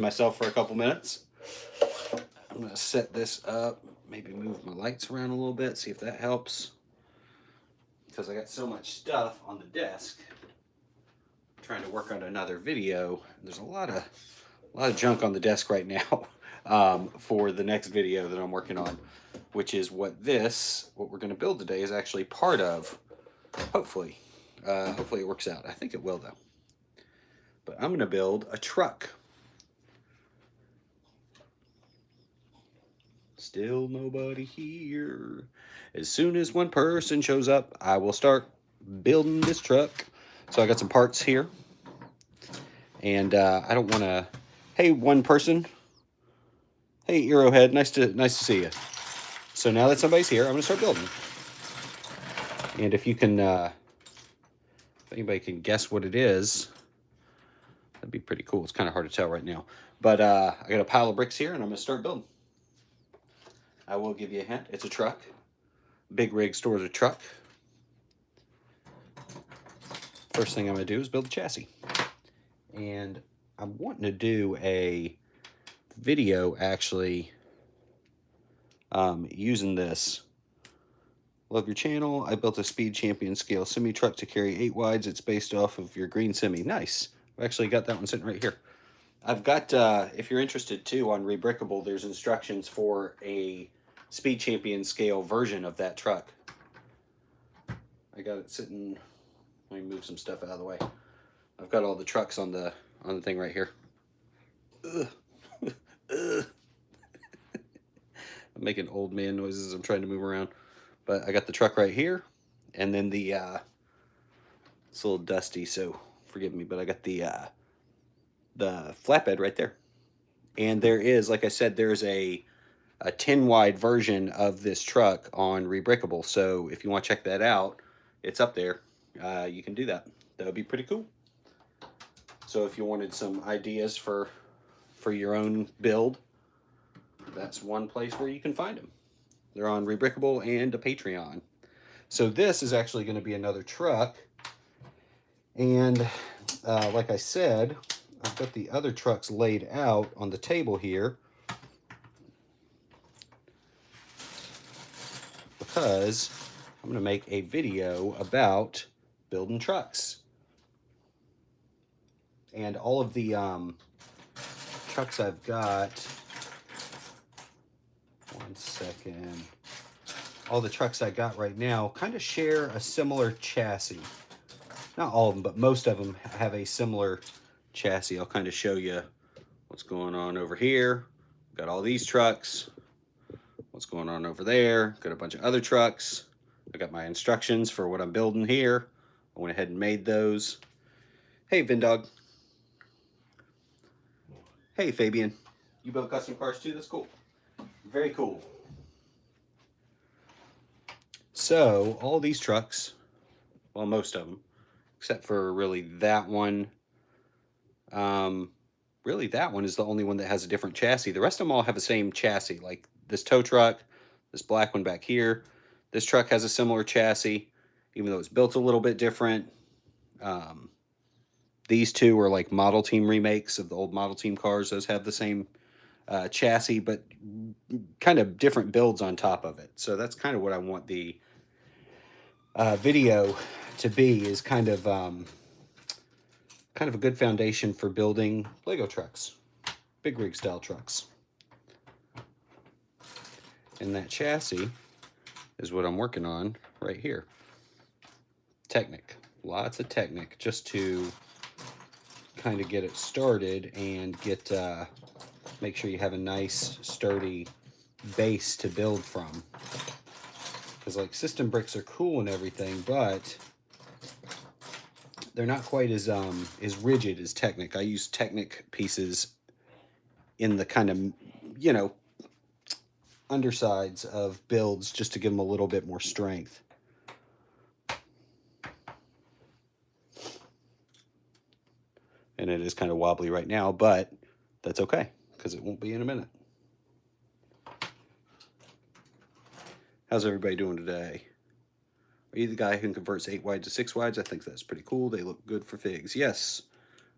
myself for a couple minutes. I'm going to set this up, maybe move my lights around a little bit, see if that helps. Because I got so much stuff on the desk, I'm trying to work on another video. There's a lot of junk on the desk right now for the next video that I'm working on, which is what we're going to build today is actually part of. Hopefully it works out. I think it will though. But I'm going to build a truck. Still nobody here. As soon as one person shows up, I will start building this truck. So I got some parts here. And I don't want to... Hey, one person. Hey, Arrowhead. Nice to see you. So now that somebody's here, I'm going to start building. And if you can... if anybody can guess what it is, that'd be pretty cool. It's kind of hard to tell right now. But I got a pile of bricks here, and I'm going to start building. I will give you a hint. It's a truck. Big Rig stores a truck. First thing I'm going to do is build the chassis. And I'm wanting to do a video actually using this. Love your channel. I built a Speed Champion scale semi truck to carry 8 wides. It's based off of your green semi. Nice. I've actually got that one sitting right here. I've got, if you're interested too, on Rebrickable, there's instructions for a Speed Champion scale version of that truck. I got it sitting, let me move some stuff out of the way. I've got all the trucks on the thing right here. I'm making old man noises as I'm trying to move around. But I got the truck right here, and then the, it's a little dusty, so forgive me, but I got the flatbed right there. And there is, like I said, there's a 10 wide version of this truck on Rebrickable. So if you want to check that out, it's up there. You can do that. That would be pretty cool. So if you wanted some ideas for your own build, that's one place where you can find them. They're on Rebrickable and a Patreon. So this is actually going to be another truck. And like I said, I've got the other trucks laid out on the table here because I'm going to make a video about building trucks. And all of the trucks I've got, one second, all the trucks I got right now kind of share a similar chassis. Not all of them, but most of them have a similar chassis. I'll kind of show you what's going on over here. Got all these trucks. What's going on over there. Got a bunch of other trucks. I got my instructions for what I'm building here. I went ahead and made those. Hey, Vindog. Hey, Fabian. You build custom cars too? That's cool. Very cool. So, all these trucks, well, most of them, except for really that one. Really, that one is the only one that has a different chassis. The rest of them all have the same chassis, like this tow truck, this black one back here. This truck has a similar chassis, even though it's built a little bit different. These two are like Model Team remakes of the old Model Team cars. Those have the same chassis, but kind of different builds on top of it. So that's kind of what I want the video to be, is kind of a good foundation for building Lego trucks, big rig style trucks. And that chassis is what I'm working on right here. Technic, lots of Technic, just to kind of get it started and get make sure you have a nice sturdy base to build from. Because like system bricks are cool and everything, but they're not quite as rigid as Technic. I use Technic pieces in the kind of, you know, undersides of builds just to give them a little bit more strength. And it is kind of wobbly right now, but that's okay, because it won't be in a minute. How's everybody doing today? Are you the guy who converts 8 wide to 6 wides? I think that's pretty cool. They look good for figs. Yes,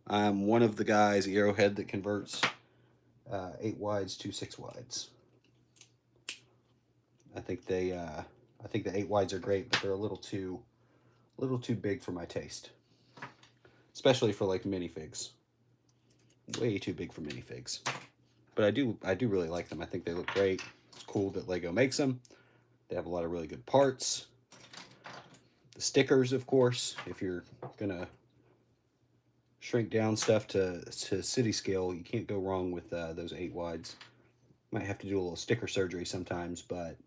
I'm one of the guys, Arrowhead, that converts 8 wides, 2 6 wides. I think the 8 wides are great, but they're a little too big for my taste, especially for like minifigs. Way too big for minifigs. But I do really like them. I think they look great. It's cool that Lego makes them. They have a lot of really good parts. The stickers, of course, if you're gonna shrink down stuff to city scale, you can't go wrong with those 8 wides. Might have to do a little sticker surgery sometimes, but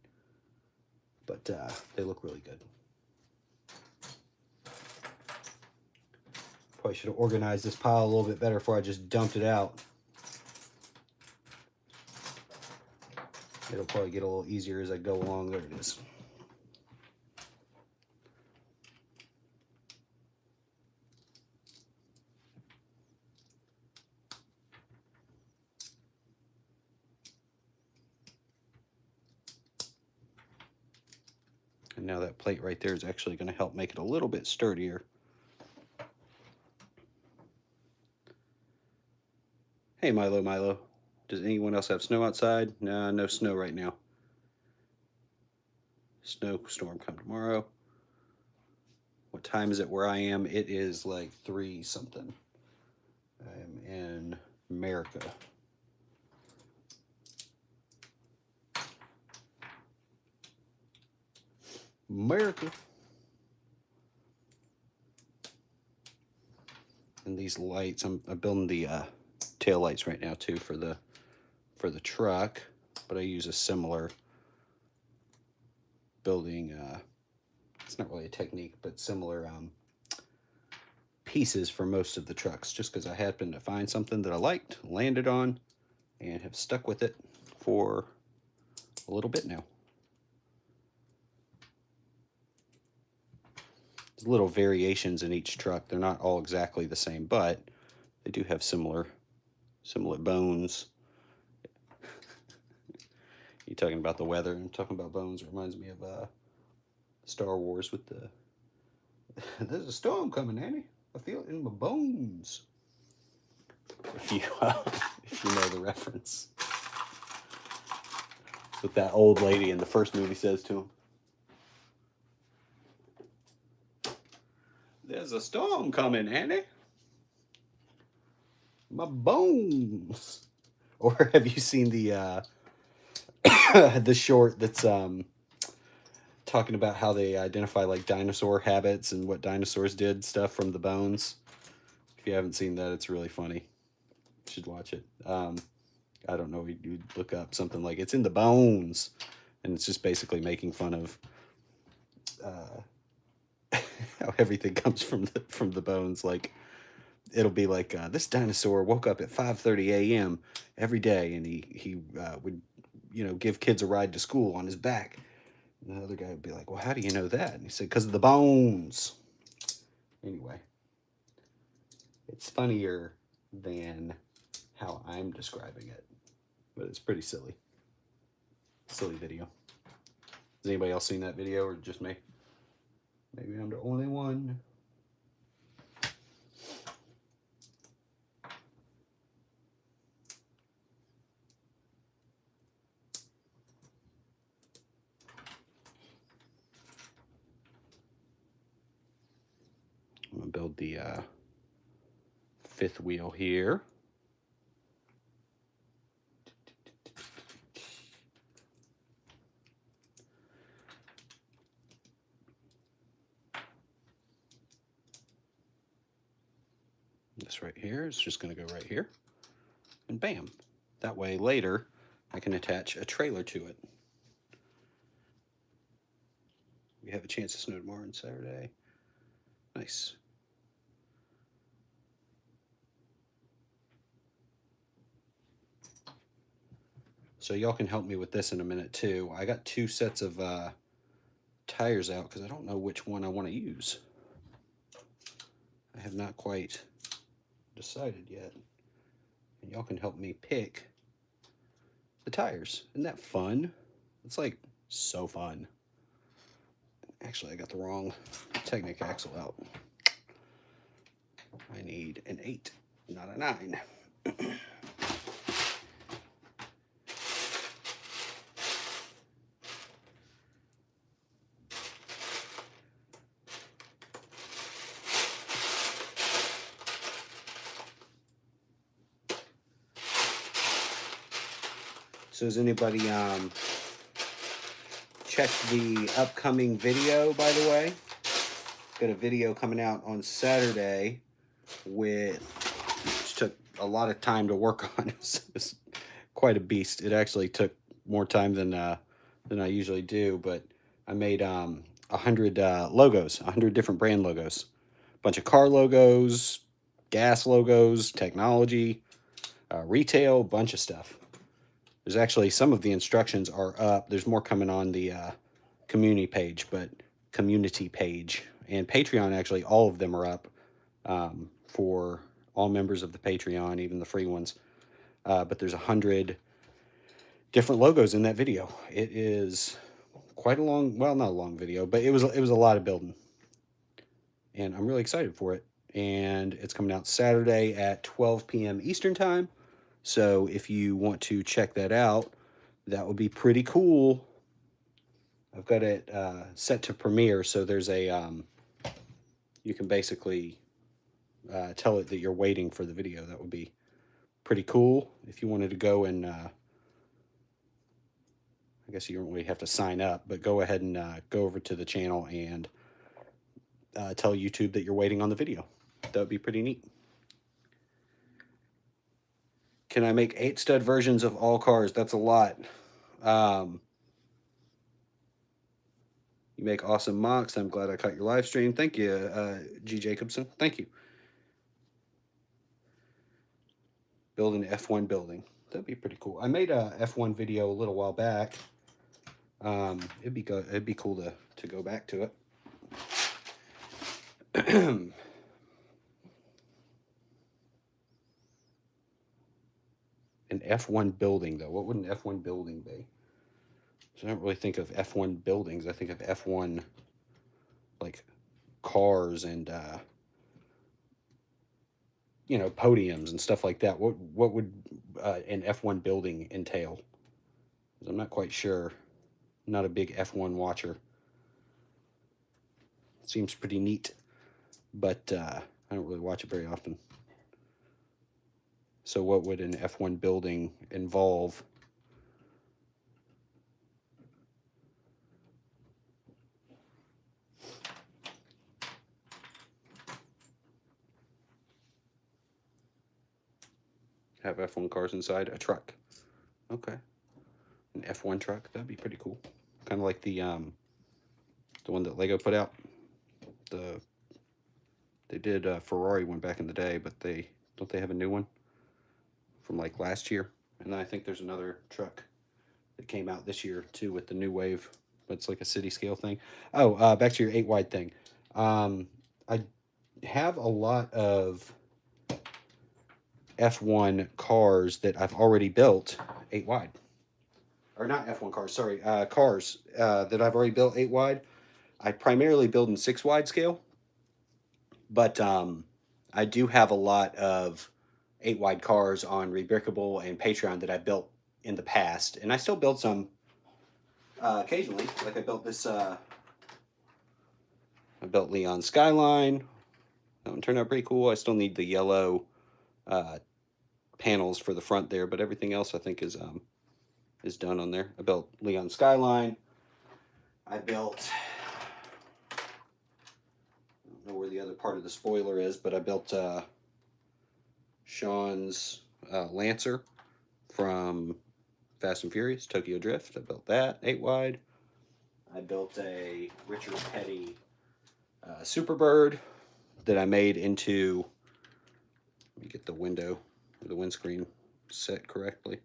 they look really good. Probably should have organized this pile a little bit better before I just dumped it out. It'll probably get a little easier as I go along. There it is. And now that plate right there is actually going to help make it a little bit sturdier. Hey, Milo. Does anyone else have snow outside? Nah, no snow right now. Snowstorm come tomorrow. What time is it where I am? It is like 3 something. I am in America. America. And these lights, I'm building the tail lights right now too for the truck, but I use a similar building. It's not really a technique, but similar pieces for most of the trucks, just because I happened to find something that I liked, landed on, and have stuck with it for a little bit now. There's little variations in each truck. They're not all exactly the same, but they do have similar bones. You talking about the weather and talking about bones reminds me of Star Wars with the there's a storm coming, Annie. I feel it in my bones. If you know the reference. What that old lady in the first movie says to him. There's a storm coming, Annie. My bones. Or have you seen the the short that's talking about how they identify like dinosaur habits and what dinosaurs did stuff from the bones? If you haven't seen that, it's really funny. You should watch it. I don't know, you'd look up something like it's in the bones, and it's just basically making fun of how everything comes from the bones. Like it'll be like this dinosaur woke up at 5:30 a.m. every day, and he would give kids a ride to school on his back. And the other guy would be like, well, how do you know that? And he said, because of the bones. Anyway, it's funnier than how I'm describing it, but it's pretty silly. Silly video. Has anybody else seen that video, or just me? Maybe I'm the only one. I'm going to build the 5th wheel here. This right here is just going to go right here. And bam. That way later I can attach a trailer to it. We have a chance of snow tomorrow and Saturday. Nice. So y'all can help me with this in a minute too. I got 2 sets of tires out because I don't know which one I want to use. I have not quite decided yet. And y'all can help me pick the tires. Isn't that fun? It's like so fun. Actually, I got the wrong Technic axle out. I need an 8, not a 9. So has anybody checked the upcoming video, by the way? Got a video coming out on Saturday which took a lot of time to work on. It's quite a beast. It actually took more time than I usually do, but I made 100 logos, 100 different brand logos, a bunch of car logos, gas logos, technology, retail, bunch of stuff. There's actually some of the instructions are up. There's more coming on the community page, and Patreon. Actually, all of them are up for all members of the Patreon, even the free ones. But there's 100 different logos in that video. It is quite a long, well, not a long video, but it was a lot of building, and I'm really excited for it. And it's coming out Saturday at 12 p.m. Eastern time. So if you want to check that out, that would be pretty cool. I've got it set to premiere, so there's a you can basically tell it that you're waiting for the video. That would be pretty cool if you wanted to go and I guess you don't really have to sign up, but go ahead and go over to the channel and tell YouTube that you're waiting on the video. That would be pretty neat. Can I make 8-stud versions of all cars? That's a lot. You make awesome MOCs. I'm glad I caught your live stream. Thank you, G. Jacobson. Thank you. Build an F1 building. That'd be pretty cool. I made a F1 video a little while back. It'd be cool to go back to it. An F1 building, though. What would an F1 building be? So I don't really think of F1 buildings. I think of F1 like cars and you know, podiums and stuff like that. What would an F1 building entail? I'm not quite sure. I'm not a big F1 watcher. It seems pretty neat, but I don't really watch it very often. So what would an F1 building involve? Have F1 cars inside a truck. Okay. An F1 truck, that'd be pretty cool. Kind of like the one that Lego put out. They did a Ferrari one back in the day, but they have a new one from like last year. And then I think there's another truck that came out this year too with the new wave, but it's like a city scale thing. Oh, back to your 8-wide thing. I have a lot of F1 cars that I've already built 8-wide. Or not F1 cars, sorry, cars that I've already built 8-wide. I primarily build in 6-wide scale, but I do have a lot of 8-wide cars on Rebrickable and Patreon that I built in the past, and I still build some occasionally. Like I built this, I built Leon Skyline. That one turned out pretty cool. I still need the yellow panels for the front there, but everything else I think is done on there. I built Leon Skyline. I built, I don't know where the other part of the spoiler is, but I built Sean's Lancer from Fast and Furious, Tokyo Drift. I built that 8-wide. I built a Richard Petty Superbird that I made into, let me get the window, the windscreen set correctly.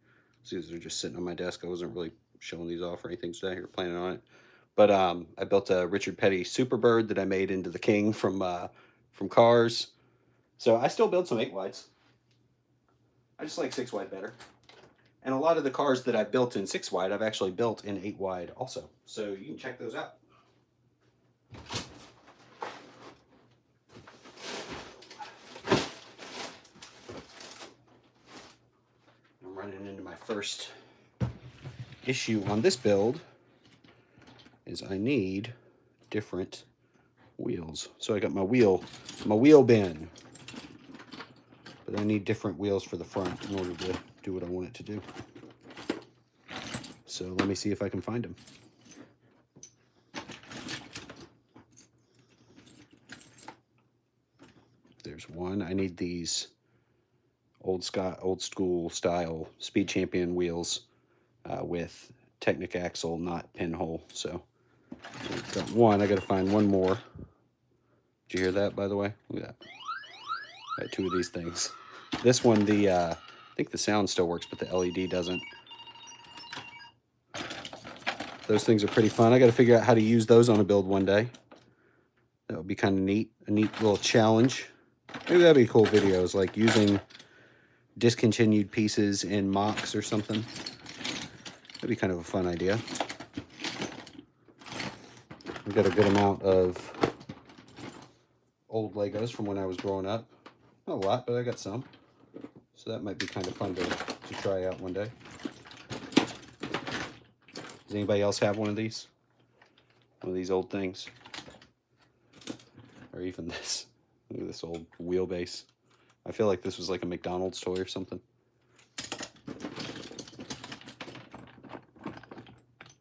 These are just sitting on my desk. I wasn't really showing these off or anything today or planning on it. But I built a Richard Petty Superbird that I made into the King from Cars. So I still build some 8-wides. I just like 6-wide better. And a lot of the cars that I built in 6-wide, I've actually built in 8-wide also. So you can check those out. I'm running into my first issue on this build is I need different wheels. So I got my wheel bin. But I need different wheels for the front in order to do what I want it to do. So let me see if I can find them. There's one. I need these old school style Speed Champion wheels with Technic axle, not pinhole. So got one. I got to find one more. Did you hear that, by the way? Look at that. Got two of these things. This one, I think the sound still works, but the LED doesn't. Those things are pretty fun. I got to figure out how to use those on a build one day. That would be kind of neat. A neat little challenge. Maybe that'd be cool videos, like using discontinued pieces in MOCs or something. That'd be kind of a fun idea. I've got a good amount of old Legos from when I was growing up. Not a lot, but I got some. So that might be kind of fun to try out one day. Does anybody else have one of these? One of these old things? Or even this. Look at this old wheelbase. I feel like this was like a McDonald's toy or something.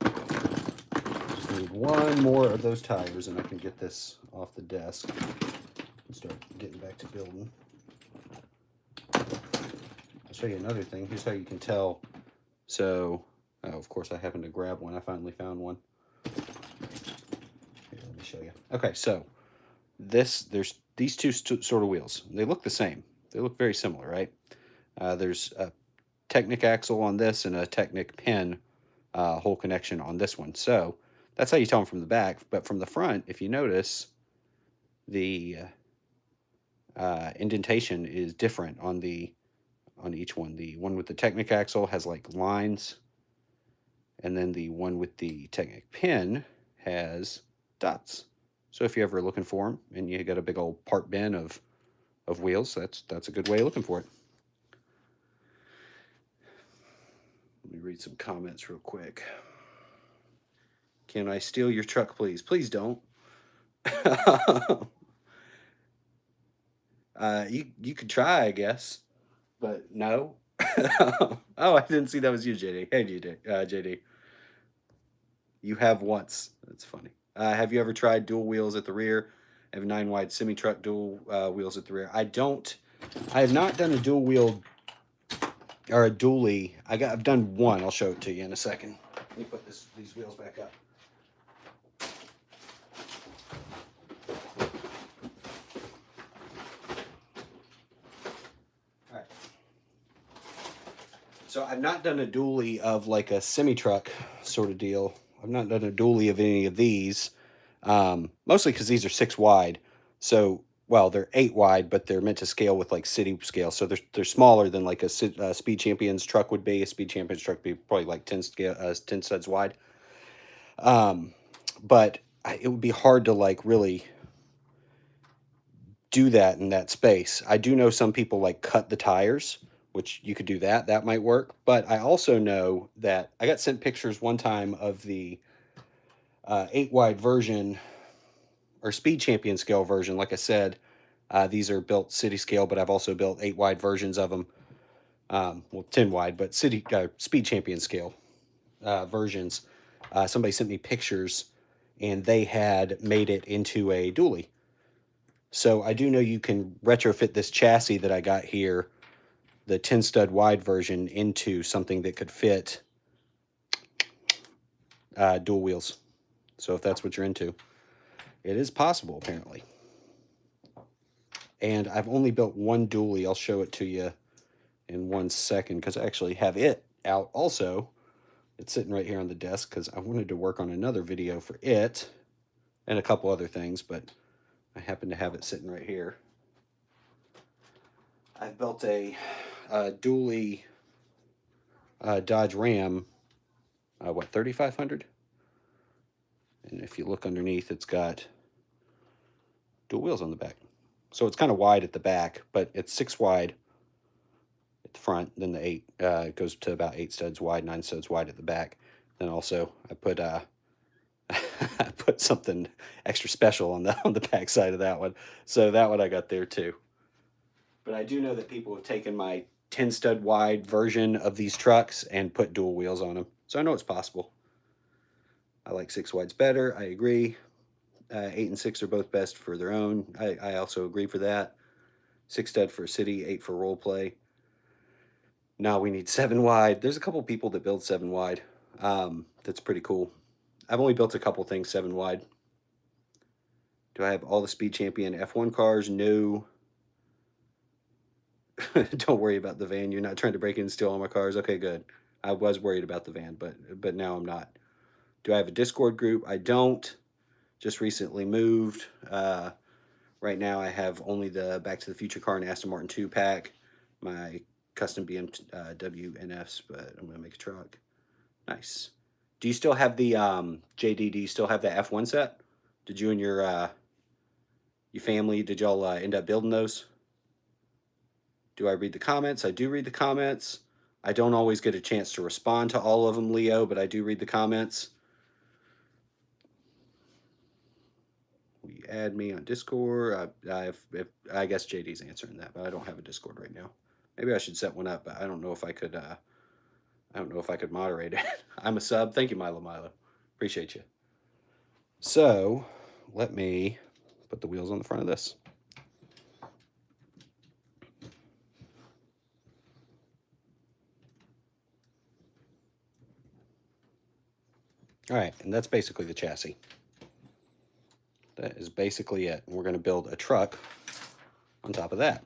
Just need one more of those tires and I can get this off the desk and start getting back to building. I'll show you another thing. Here's how you can tell. So, of course I happened to grab one. I finally found one. Here, let me show you. Okay, so there's these two sort of wheels. They look the same. They look very similar, right? There's a Technic axle on this and a Technic pin hole connection on this one. So that's how you tell them from the back. But from the front, if you notice, the indentation is different on each one. The one with the Technic axle has like lines, and then the one with the Technic pin has dots. So if you're ever looking for them and you got a big old part bin of wheels, that's a good way of looking for it. Let me read some comments real quick. Can I steal your truck, please? Please don't. You could try, I guess, but no. Oh, I didn't see that was you, JD. Hey, JD. You have once. That's funny. Have you ever tried dual wheels at the rear? I have a 9-wide semi-truck dual wheels at the rear. I have not done a dual wheel or a dually. I've done one. I'll show it to you in a second. Let me put these wheels back up. All right. So I've not done a dually of like a semi-truck sort of deal. I've not done a dually of any of these, mostly because these are 6 wide. So, well, they're 8 wide, but they're meant to scale with like city scale. So they're smaller than like a Speed Champions truck would be. A Speed Champions truck would be probably like 10 studs wide. But it would be hard to like really do that in that space. I do know some people like cut the tires, which you could do that. That might work. But I also know that I got sent pictures one time of the 8 wide version or Speed Champion scale version. Like I said, these are built city scale, but I've also built 8 wide versions of them. Well, 10 wide, but Speed Champion scale versions. Somebody sent me pictures and they had made it into a dually. So I do know you can retrofit this chassis that I got here, the 10 stud wide version, into something that could fit dual wheels. So if that's what you're into, it is possible apparently. And I've only built one dually. I'll show it to you in 1 second because I actually have it out also. It's sitting right here on the desk because I wanted to work on another video for it and a couple other things, but I happen to have it sitting right here. I've built a dually Dodge Ram, 3500? And if you look underneath, it's got dual wheels on the back. So it's kind of wide at the back, but it's 6 wide at the front. Then the 8 it goes to about 8 studs wide, 9 studs wide at the back. Then also I put I put something extra special on the back side of that one. So that one I got there too. But I do know that people have taken my 10 stud wide version of these trucks and put dual wheels on them. So I know it's possible. I like 6 wides better. I agree. 8 and 6 are both best for their own. I also agree for that. 6 stud for city, 8 for role play. Now we need 7 wide. There's a couple people that build 7 wide. That's pretty cool. I've only built a couple things 7 wide. Do I have all the Speed Champion F1 cars? No. Don't worry about the van. You're not trying to break in and steal all my cars. Okay, good. I was worried about the van, but now I'm not. Do I have a Discord group? I don't. Just recently moved. Right now I have only the Back to the Future car and Aston Martin 2 pack. My custom BMW NFs, but I'm going to make a truck. Nice. Do you still have the, JD, do you still have the F1 set? Did you and your family, did y'all end up building those? Do I read the comments? I do read the comments. I don't always get a chance to respond to all of them, Leo, but I do read the comments. You add me on Discord. I guess JD's answering that, but I don't have a Discord right now. Maybe I should set one up, but I don't know if I could. I don't know if I could moderate it. I'm a sub. Thank you, Milo. Appreciate you. So let me put the wheels on the front of this. All right, and that's basically the chassis. That is basically it. We're going to build a truck on top of that.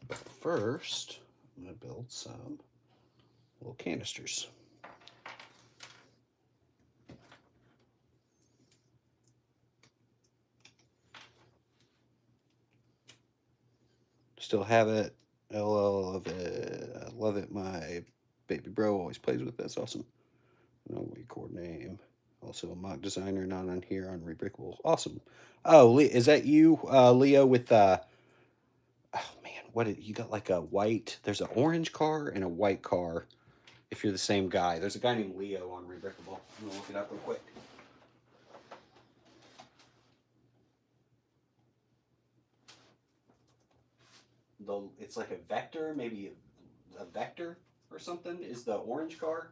But first, I'm going to build some little canisters. Still have it. I love it. I love it. My baby bro always plays with it. That's awesome. No record name. Also a mock designer, not on here on Rebrickable. Awesome. Oh, is that you, Leo, with oh man, you got like a white, there's an orange car and a white car. If you're the same guy. There's a guy named Leo on Rebrickable. I'm gonna look it up real quick. It's like a Vector, maybe a Vector or something is the orange car.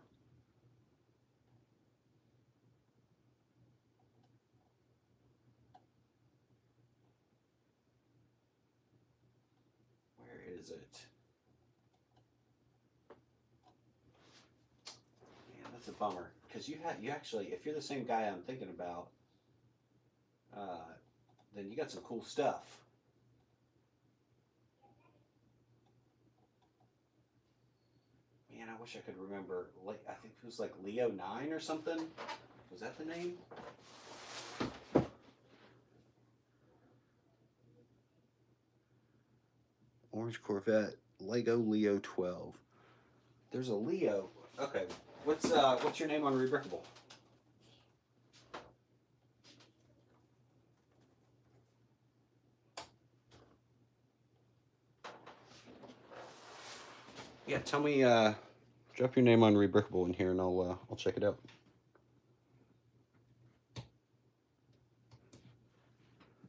Where is it? Man, that's a bummer. Because you actually, if you're the same guy I'm thinking about, then you got some cool stuff. Man, I wish I could remember. I think it was like Leo 9 or something. Was that the name? Orange Corvette, Lego Leo 12. There's a Leo. Okay, what's your name on Rebrickable? Yeah, tell me. Drop your name on Rebrickable in here, and I'll check it out.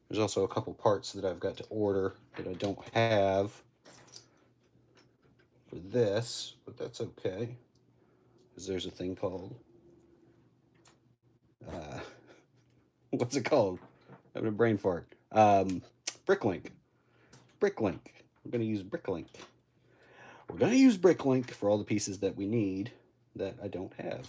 There's also a couple parts that I've got to order that I don't have for this, but that's okay, because there's a thing called what's it called? I'm having a brain fart. Bricklink. Bricklink. We're going to use Bricklink. We're going to use Bricklink for all the pieces that we need that I don't have,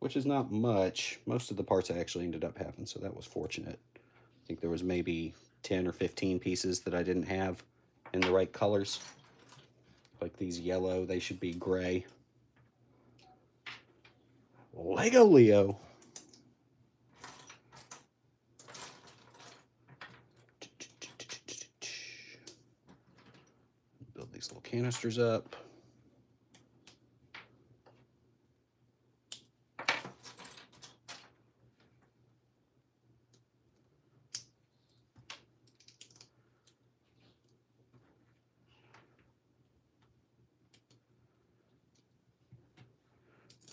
which is not much. Most of the parts I actually ended up having, so that was fortunate. I think there was maybe 10 or 15 pieces that I didn't have in the right colors. Like these yellow, they should be gray. Lego Leo. Build these little canisters up.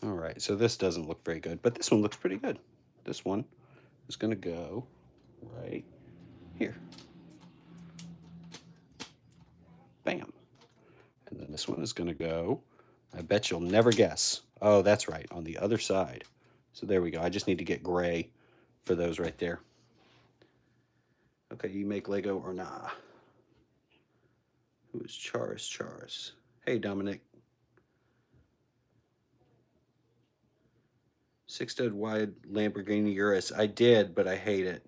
All right, so this doesn't look very good, but this one looks pretty good. This one is going to go right here. Bam. And then this one is going to go, I bet you'll never guess. Oh, that's right, on the other side. So there we go. I just need to get gray for those right there. Okay, you make Lego or nah? Who is Charis? Hey, Dominic. 6-stud wide Lamborghini Urus. I did, but I hate it.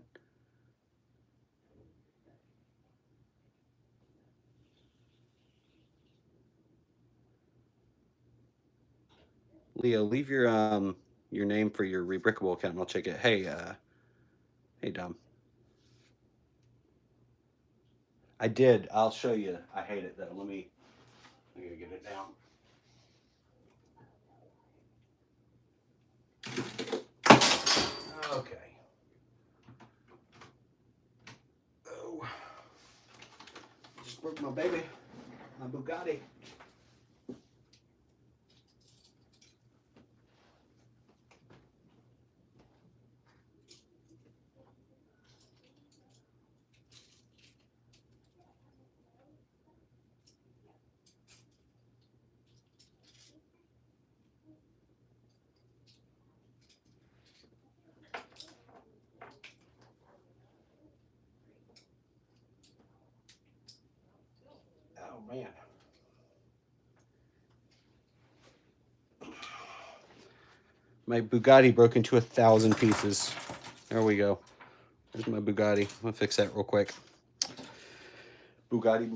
Leo, leave your name for your Rebrickable account and I'll check it. Hey, hey Dom. I did. I'll show you. I hate it though. I gotta get it down. Okay. Oh. Just broke my baby. My Bugatti. Oh man. My Bugatti broke into 1,000 pieces. There we go. There's my Bugatti. I'm gonna fix that real quick. Bugatti.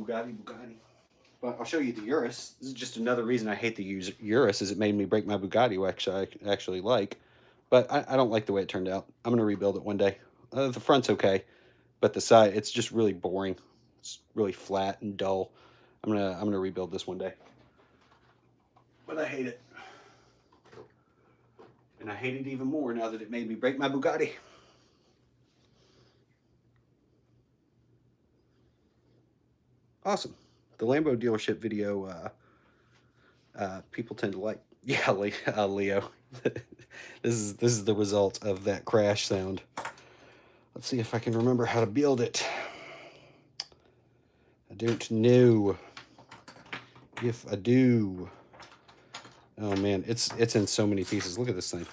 But I'll show you the Urus. This is just another reason I hate the Urus, is it made me break my Bugatti, which I actually like. But I don't like the way it turned out. I'm gonna rebuild it one day. The front's okay, but the side, it's just really boring. It's really flat and dull. I'm gonna rebuild this one day. But I hate it. And I hate it even more now that it made me break my Bugatti. Awesome. The Lambo dealership video, people tend to like. Yeah, Leo. This is the result of that crash sound. Let's see if I can remember how to build it. I don't know. If I do. Oh man, it's in so many pieces. Look at this thing.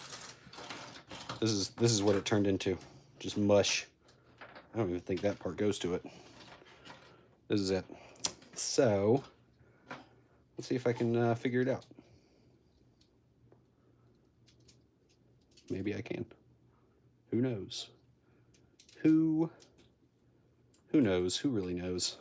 This is what it turned into. Just mush. I don't even think that part goes to it. This is it. So, let's see if I can figure it out. Maybe I can. Who knows? Who knows? Who really knows?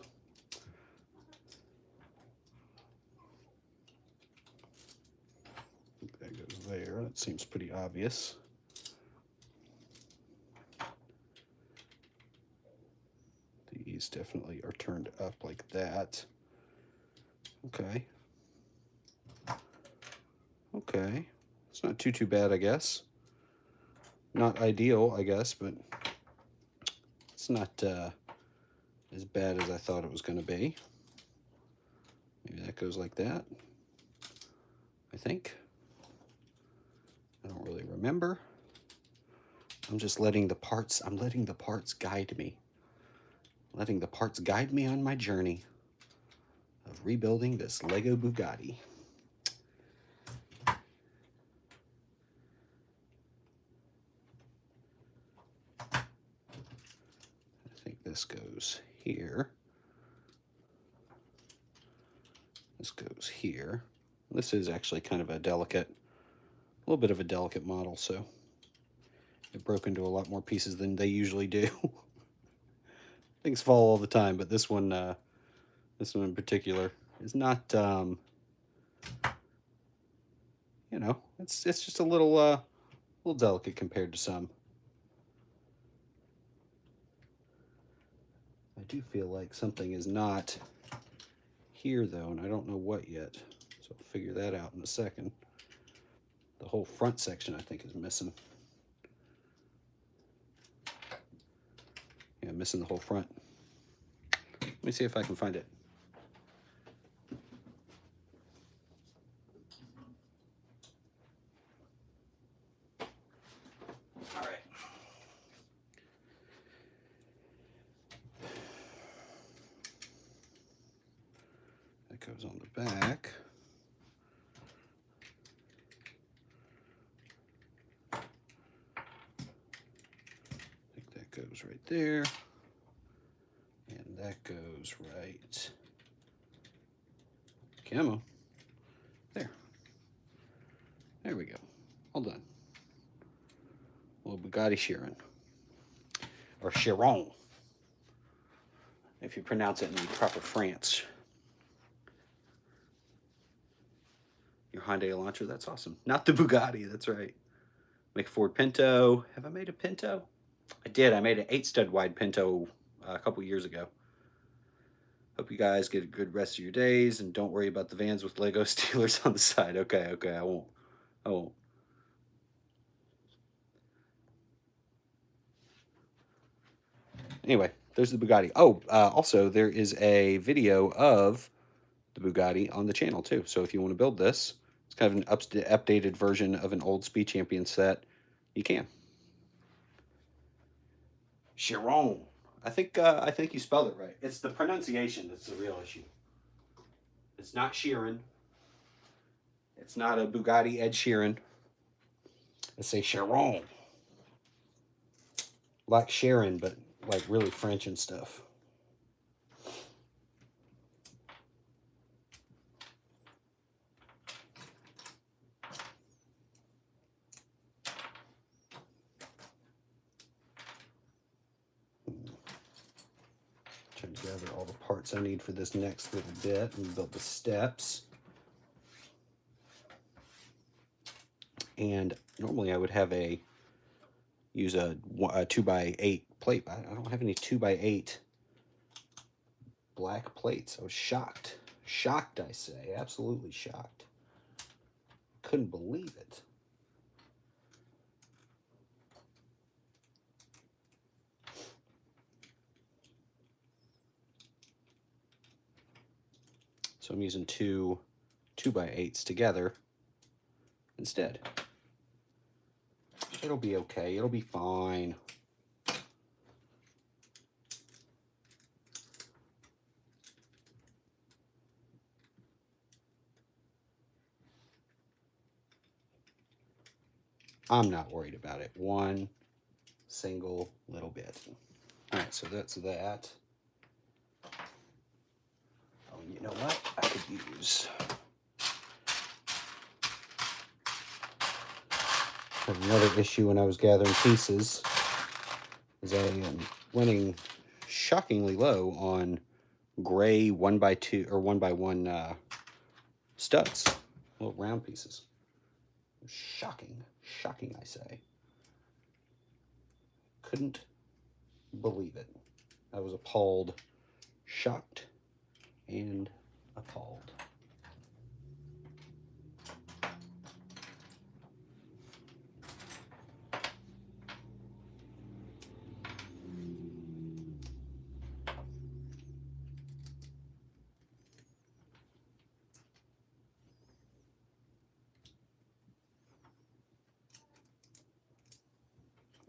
I think that goes there. That seems pretty obvious. These definitely are turned up like that. Okay. Okay. It's not too bad, I guess. Not ideal, I guess, but it's not as bad as I thought it was going to be. Maybe that goes like that. I think. I don't really remember. I'm just letting the parts guide me. Letting the parts guide me on my journey of rebuilding this Lego Bugatti. I think this goes here. This goes here. This is actually kind of a little bit of a delicate model, so it broke into a lot more pieces than they usually do. Things fall all the time, but this one in particular is not, you know, it's just a little delicate compared to some. I do feel like something is not here though, and I don't know what yet, so I'll figure that out in a second. The whole front section I think is missing. Yeah, missing the whole front. Let me see if I can find it. All right. goes on the back. I think that goes right there. And that goes right. Camo. There. There we go. All done. Little Bugatti Chiron. Or Chiron, if you pronounce it in the proper France. Your Hyundai Elantra, that's awesome. Not the Bugatti, that's right. Make a Ford Pinto. Have I made a Pinto? I did. I made an 8-stud wide Pinto a couple years ago. Hope you guys get a good rest of your days and don't worry about the vans with Lego Steelers on the side. Okay, I won't. Anyway, there's the Bugatti. Oh, also, there is a video of the Bugatti on the channel, too. So if you want to build this, it's kind of an updated version of an old Speed Champion set. You can. Chiron. I think you spelled it right. It's the pronunciation that's the real issue. It's not Sheeran. It's not a Bugatti Ed Sheeran. It's a Chiron. Like Sharon, but like really French and stuff. Trying to gather all the parts I need for this next little bit and build the steps. And normally I would have use a 2x8 plate, but I don't have any 2x8 black plates. I was shocked. Shocked, I say. Absolutely shocked. Couldn't believe it. So I'm using two 2x8s together instead. It'll be okay. It'll be fine. I'm not worried about it one single little bit. All right, so that's that. Oh, you know what? I could use. Had another issue when I was gathering pieces is I am running shockingly low on gray 1x2 or 1x1 studs, little round pieces. Shocking, I say. Couldn't believe it. I was appalled, shocked, and appalled.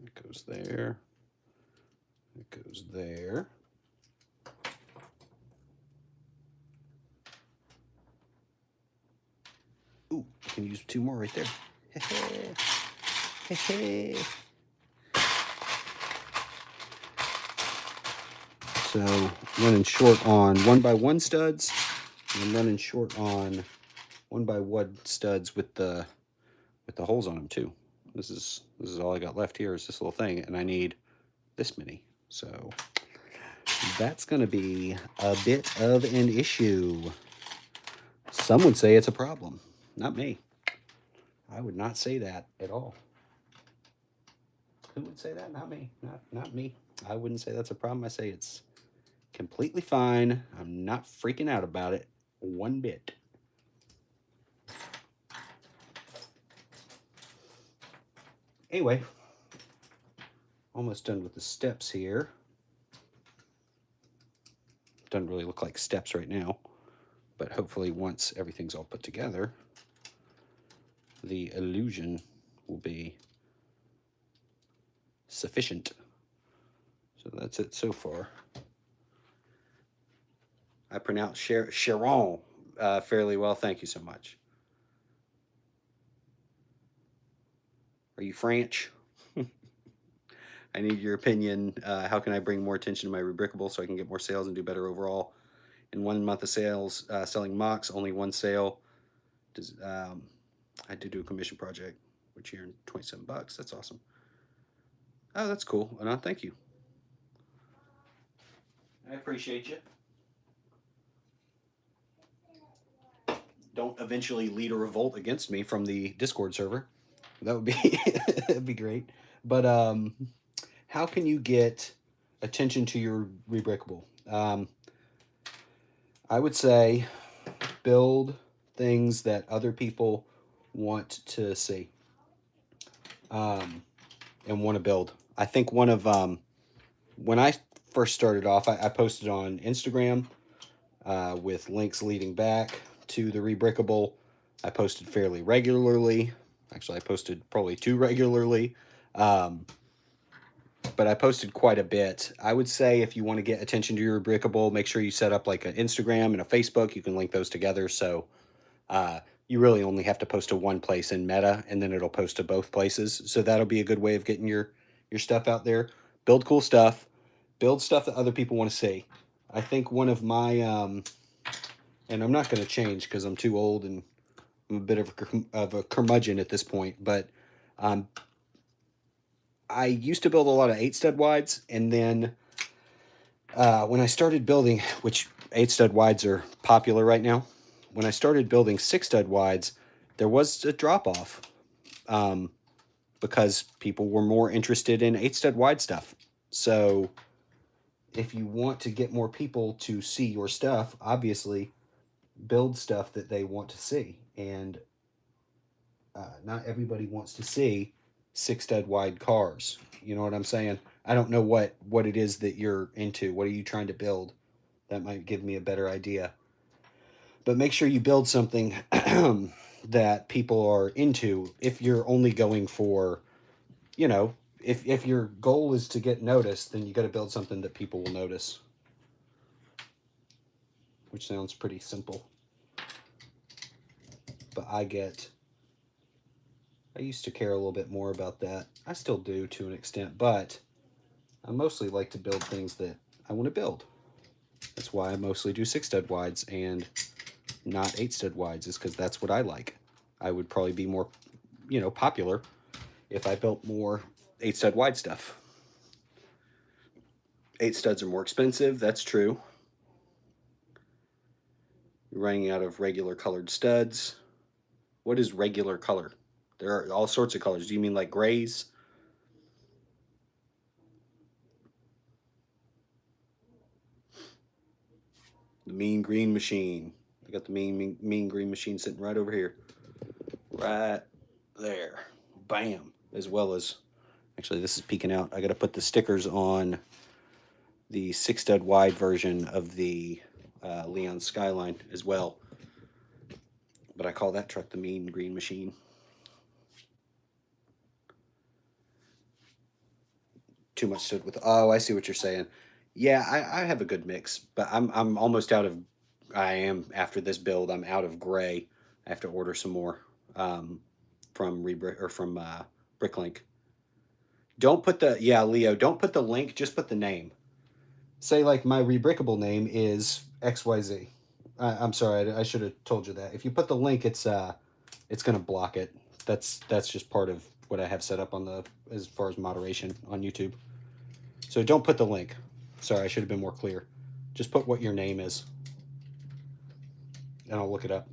It goes there. It goes there. Ooh, I can use 2 more right there. So running short on 1x1 studs, and I'm running short on 1x1 studs with the holes on them too. This is all I got left here is this little thing, and I need this many. So that's going to be a bit of an issue. Some would say it's a problem. Not me. I would not say that at all. Who would say that? Not me. Not me. I wouldn't say that's a problem. I say it's completely fine. I'm not freaking out about it one bit. Anyway, almost done with the steps here. Doesn't really look like steps right now, but hopefully once everything's all put together, the illusion will be sufficient. So that's it so far. I pronounce Chiron fairly well. Thank you so much. Are you French? I need your opinion. How can I bring more attention to my rebrickable so I can get more sales and do better overall? In 1 month of sales, selling MOCs, only one sale. Does, I did do a commission project, which earned 27 bucks. That's awesome. Oh, that's cool. No, thank you. I appreciate you. Don't eventually lead a revolt against me from the Discord server. That would be that'd be great. But how can you get attention to your rebrickable? I would say build things that other people want to see and want to build. I think one of when I first started off, I posted on Instagram with links leading back to the rebrickable. I posted fairly regularly. Actually, I posted probably too regularly. But I posted quite a bit. I would say if you want to get attention to your rebrickable, make sure you set up like an Instagram and a Facebook. You can link those together. So you really only have to post to one place in Meta, and then it'll post to both places. So that'll be a good way of getting your stuff out there. Build cool stuff. Build stuff that other people want to see. I think one of my and I'm not going to change because I'm too old and I'm a bit of a curmudgeon at this point. But I used to build a lot of 8-stud wides, and then when I started building, which 8-stud wides are popular right now, when I started building 6-stud wides, there was a drop off because people were more interested in 8-stud wide stuff. So if you want to get more people to see your stuff, obviously build stuff that they want to see. And not everybody wants to see 6-stud wide cars. You know what I'm saying? I don't know what it is that you're into. What are you trying to build? That might give me a better idea. But make sure you build something that people are into. If you're only going for, you know, if your goal is to get noticed, then you got to build something that people will notice. Which sounds pretty simple. But I used to care a little bit more about that. I still do to an extent, but I mostly like to build things that I want to build. That's why I mostly do 6-stud wides and not 8-stud wides, is because that's what I like. I would probably be more, popular if I built more 8-stud wide stuff. 8-studs are more expensive, that's true. You're running out of regular colored studs. What is regular color? There are all sorts of colors. Do you mean like grays? The mean green machine. I got the mean green machine sitting right over here. Right there. Bam. As well as, actually this is peeking out. I got to put the stickers on the 6-stud wide version of the Leon Skyline as well. But I call that truck the mean green machine. Too much stood with. Oh, I see what you're saying. Yeah, I have a good mix, but I'm almost out of. I am after this build. I'm out of gray. I have to order some more from Bricklink. Don't put the Leo. Don't put the link. Just put the name. Say like my rebrickable name is XYZ. I'm sorry. I should have told you that. If you put the link, it's gonna block it. That's just part of what I have set up on the as far as moderation on YouTube. So don't put the link. Sorry, I should have been more clear. Just put what your name is, and I'll look it up.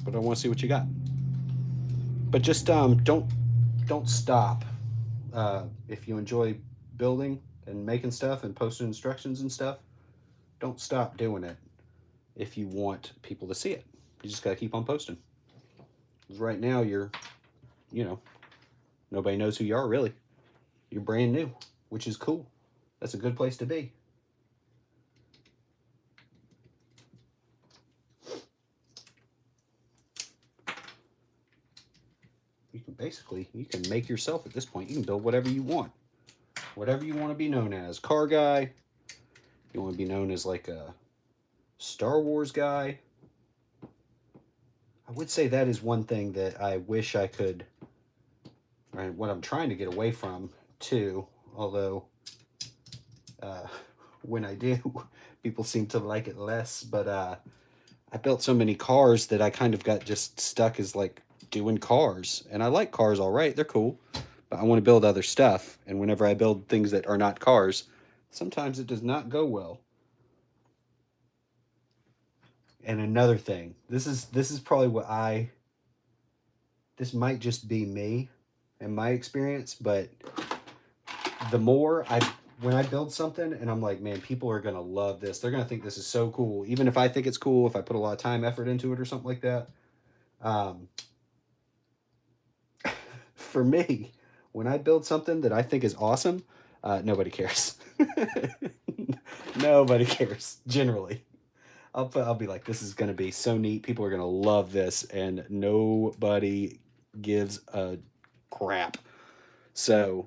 But I want to see what you got. But just don't stop. If you enjoy building and making stuff and posting instructions and stuff, don't stop doing it. If you want people to see it, you just gotta keep on posting. Because right now you're, nobody knows who you are really. You're brand new, which is cool. That's a good place to be. You can make yourself at this point. You can build whatever you want. whatever you want to be known as. Car guy. You want to be known as like a Star Wars guy. I would say that is one thing that I wish I could, right, what I'm trying to get away from too, although when I do, people seem to like it less, but I built so many cars that I kind of got just stuck as like doing cars. And I like cars all right, they're cool, but I want to build other stuff. And whenever I build things that are not cars, sometimes it does not go well. And another thing, this is probably what this might just be me and my experience, but the more when I build something and I'm like, man, people are going to love this. They're going to think this is so cool. Even if I think it's cool, if I put a lot of time, effort into it or something like that. For me, when I build something that I think is awesome, nobody cares. Nobody cares, generally. I'll be like, this is going to be so neat. People are going to love this, and nobody gives a crap. So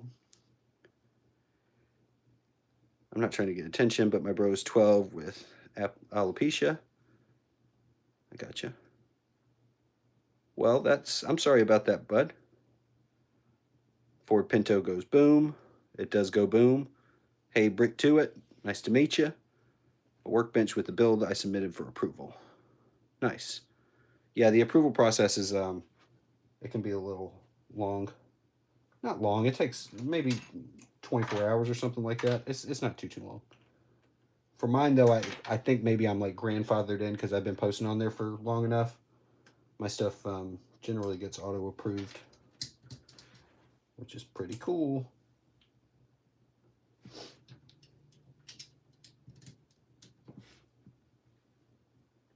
I'm not trying to get attention, but my bro's 12 with alopecia. I gotcha. Well, I'm sorry about that, bud. Ford Pinto goes boom. It does go boom. Hey, Brick to it. Nice to meet you. A workbench with the build I submitted for approval. Nice. Yeah, the approval process is, it can be a little long. Not long. It takes maybe 24 hours or something like that. It's not too long. For mine, though, I think maybe I'm like grandfathered in because I've been posting on there for long enough. My stuff generally gets auto-approved, which is pretty cool.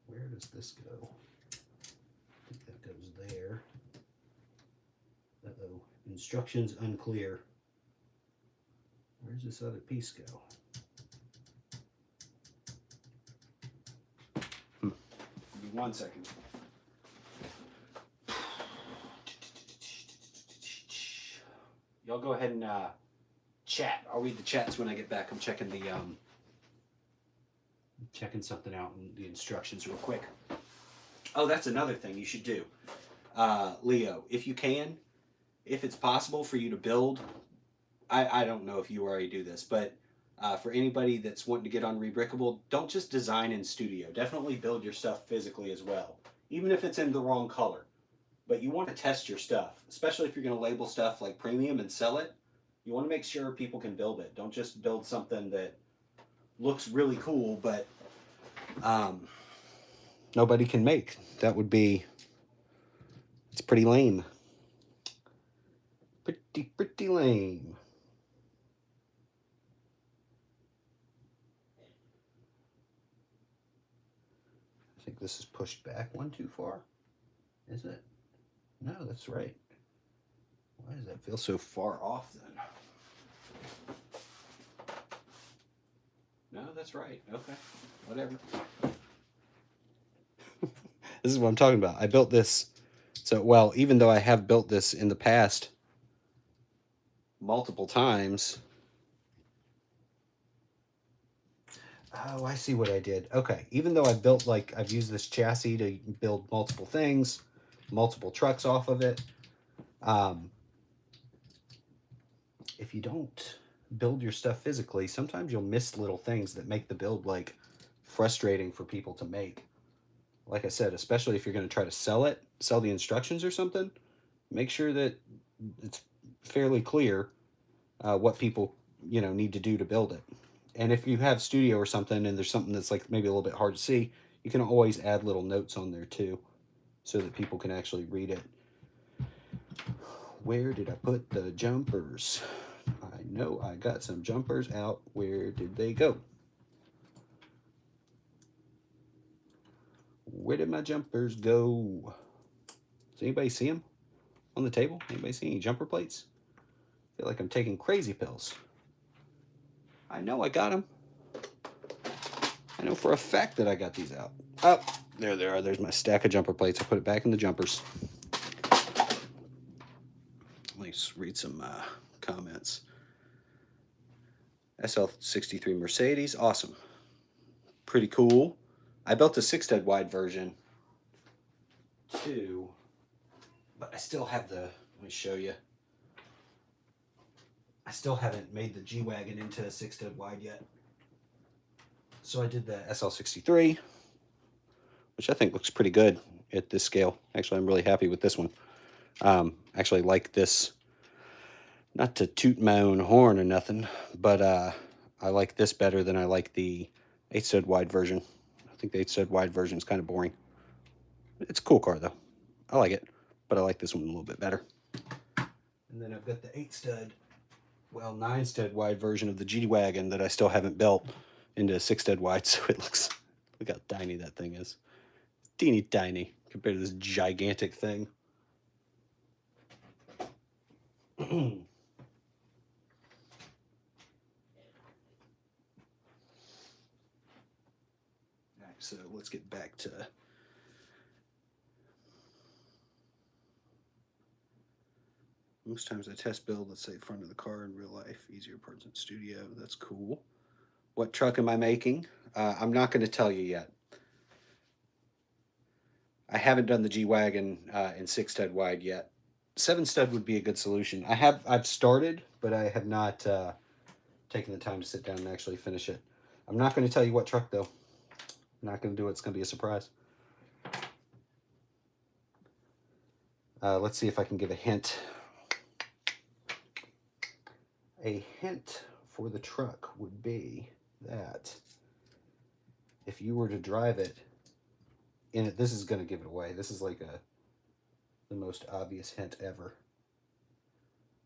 Where does this go? I think that goes there. Uh-oh. Instructions unclear. Where's this other piece go? Give me 1 second. Y'all go ahead and chat. I'll read the chats when I get back. I'm checking the checking something out in the instructions real quick. Oh, that's another thing you should do, Leo. If you can, if it's possible for you to build, I don't know if you already do this, but for anybody that's wanting to get on Rebrickable, don't just design in studio. Definitely build your stuff physically as well, even if it's in the wrong color. But you want to test your stuff, especially if you're going to label stuff like premium and sell it. You want to make sure people can build it. Don't just build something that looks really cool, but nobody can make. That would be, it's pretty lame. Pretty lame. I think this is pushed back one too far. Is it? No, that's right. Why does that feel so far off then? No, that's right. Okay. Whatever. This is what I'm talking about. I built this. So, well, even though I have built this in the past multiple times. Oh, I see what I did. Okay. Even though I've built, like, I've used this chassis to build multiple things, multiple trucks off of it. If you don't build your stuff physically, sometimes you'll miss little things that make the build, like, frustrating for people to make. Like I said, especially if you're going to try to sell the instructions or something, make sure that it's fairly clear what people, need to do to build it. And if you have studio or something and there's something that's like maybe a little bit hard to see, you can always add little notes on there too so that people can actually read it. Where did I put the jumpers? I know I got some jumpers out. Where did they go? Where did my jumpers go? Does anybody see them on the table? Anybody see any jumper plates? I feel like I'm taking crazy pills. I know I got them. I know for a fact that I got these out. Oh, there they are. There's my stack of jumper plates. I put it back in the jumpers. Let me read some comments. SL63 Mercedes, awesome. Pretty cool. I built a 6-stud wide version too, but I still have the, let me show you. I still haven't made the G-Wagon into a 6-stud wide yet. So I did the SL63, which I think looks pretty good at this scale. Actually, I'm really happy with this one. Actually like this, not to toot my own horn or nothing, but I like this better than I like the 8-stud wide version. I think the 8-stud wide version is kind of boring. It's a cool car though. I like it, but I like this one a little bit better. And then I've got the 8-stud, well, 9-stud wide version of the G-Wagon that I still haven't built into a 6-stud wide, so it looks, look how tiny that thing is. It's teeny tiny compared to this gigantic thing. Alright, so let's get back to most times I test build, let's say front of the car in real life, easier parts in studio. That's cool. What truck am I making? I'm not going to tell you yet. I haven't done the G-Wagon in 6-stud wide yet. 7-stud would be a good solution. I've started, but I have not taken the time to sit down and actually finish it. I'm not going to tell you what truck though. I'm not going to do it. It's going to be a surprise. Let's see if I can give a hint. A hint for the truck would be that if you were to drive it in it, this is going to give it away. This is like the most obvious hint ever.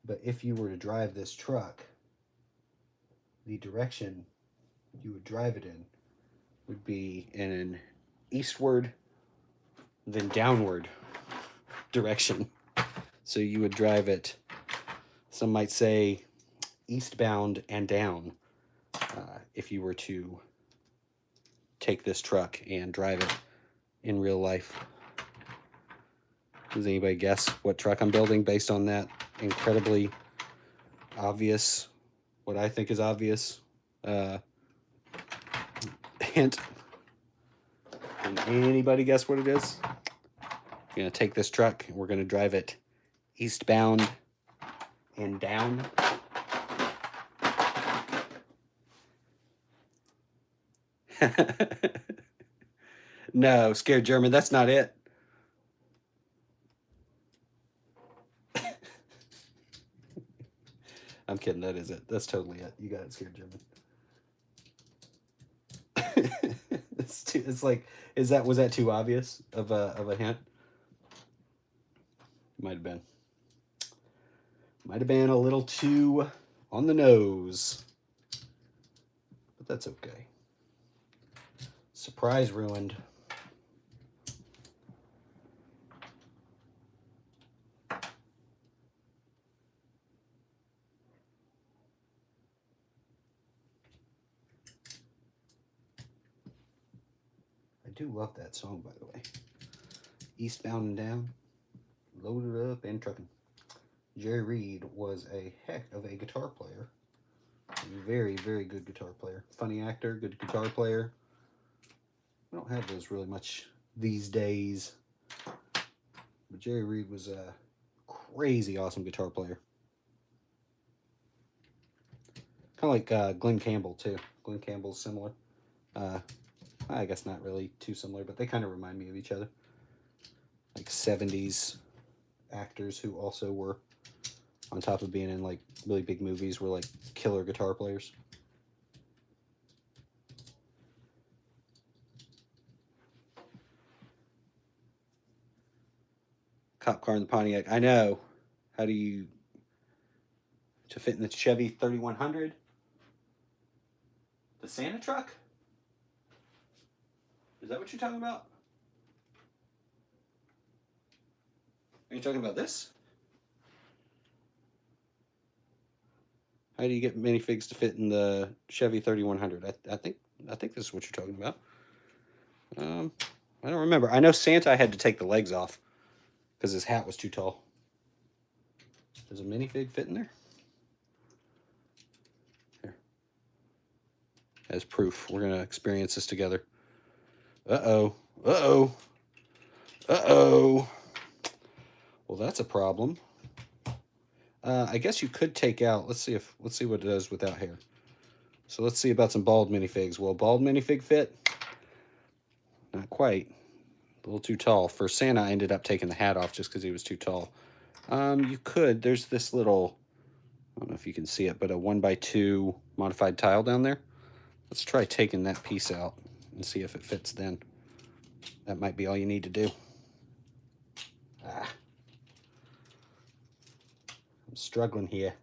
But if you were to drive this truck, the direction you would drive it in would be in an eastward, then downward direction. So you would drive it, some might say, eastbound and down if you were to take this truck and drive it in real life. Does anybody guess what truck I'm building based on that incredibly obvious, what I think is obvious hint? Can anybody guess what it is? We're going to take this truck and we're going to drive it eastbound and down. No, Scared German, that's not it. I'm kidding, that is it. That's totally it. You got it, Scared German. It's like, was that too obvious of a hint? Might have been. Might have been a little too on the nose. But that's okay. Surprise ruined. I do love that song, by the way. Eastbound and Down, Loaded Up and Truckin'. Jerry Reed was a heck of a guitar player. A very, very good guitar player. Funny actor, good guitar player. We don't have those really much these days. But Jerry Reed was a crazy awesome guitar player. Kind of like Glenn Campbell, too. Glenn Campbell's similar. I guess not really too similar, but they kind of remind me of each other. Like 70s actors who also were, on top of being in like really big movies, were like killer guitar players. Cop car in the Pontiac. I know. How do you... to fit in the Chevy 3100? The Santa truck? Is that what you're talking about? Are you talking about this? How do you get minifigs to fit in the Chevy 3100? I think this is what you're talking about. I don't remember. I know Santa had to take the legs off because his hat was too tall. Does a minifig fit in there? Here. as proof. We're going to experience this together. Uh-oh. Uh-oh. Uh-oh. Well, that's a problem. I guess you could take out, let's see what it does without hair. So let's see about some bald minifigs. Will a bald minifig fit? Not quite. A little too tall. For Santa, I ended up taking the hat off just because he was too tall. You could. There's this little, I don't know if you can see it, but a 1x2 modified tile down there. Let's try taking that piece out and see if it fits then. That might be all you need to do. Ah. I'm struggling here.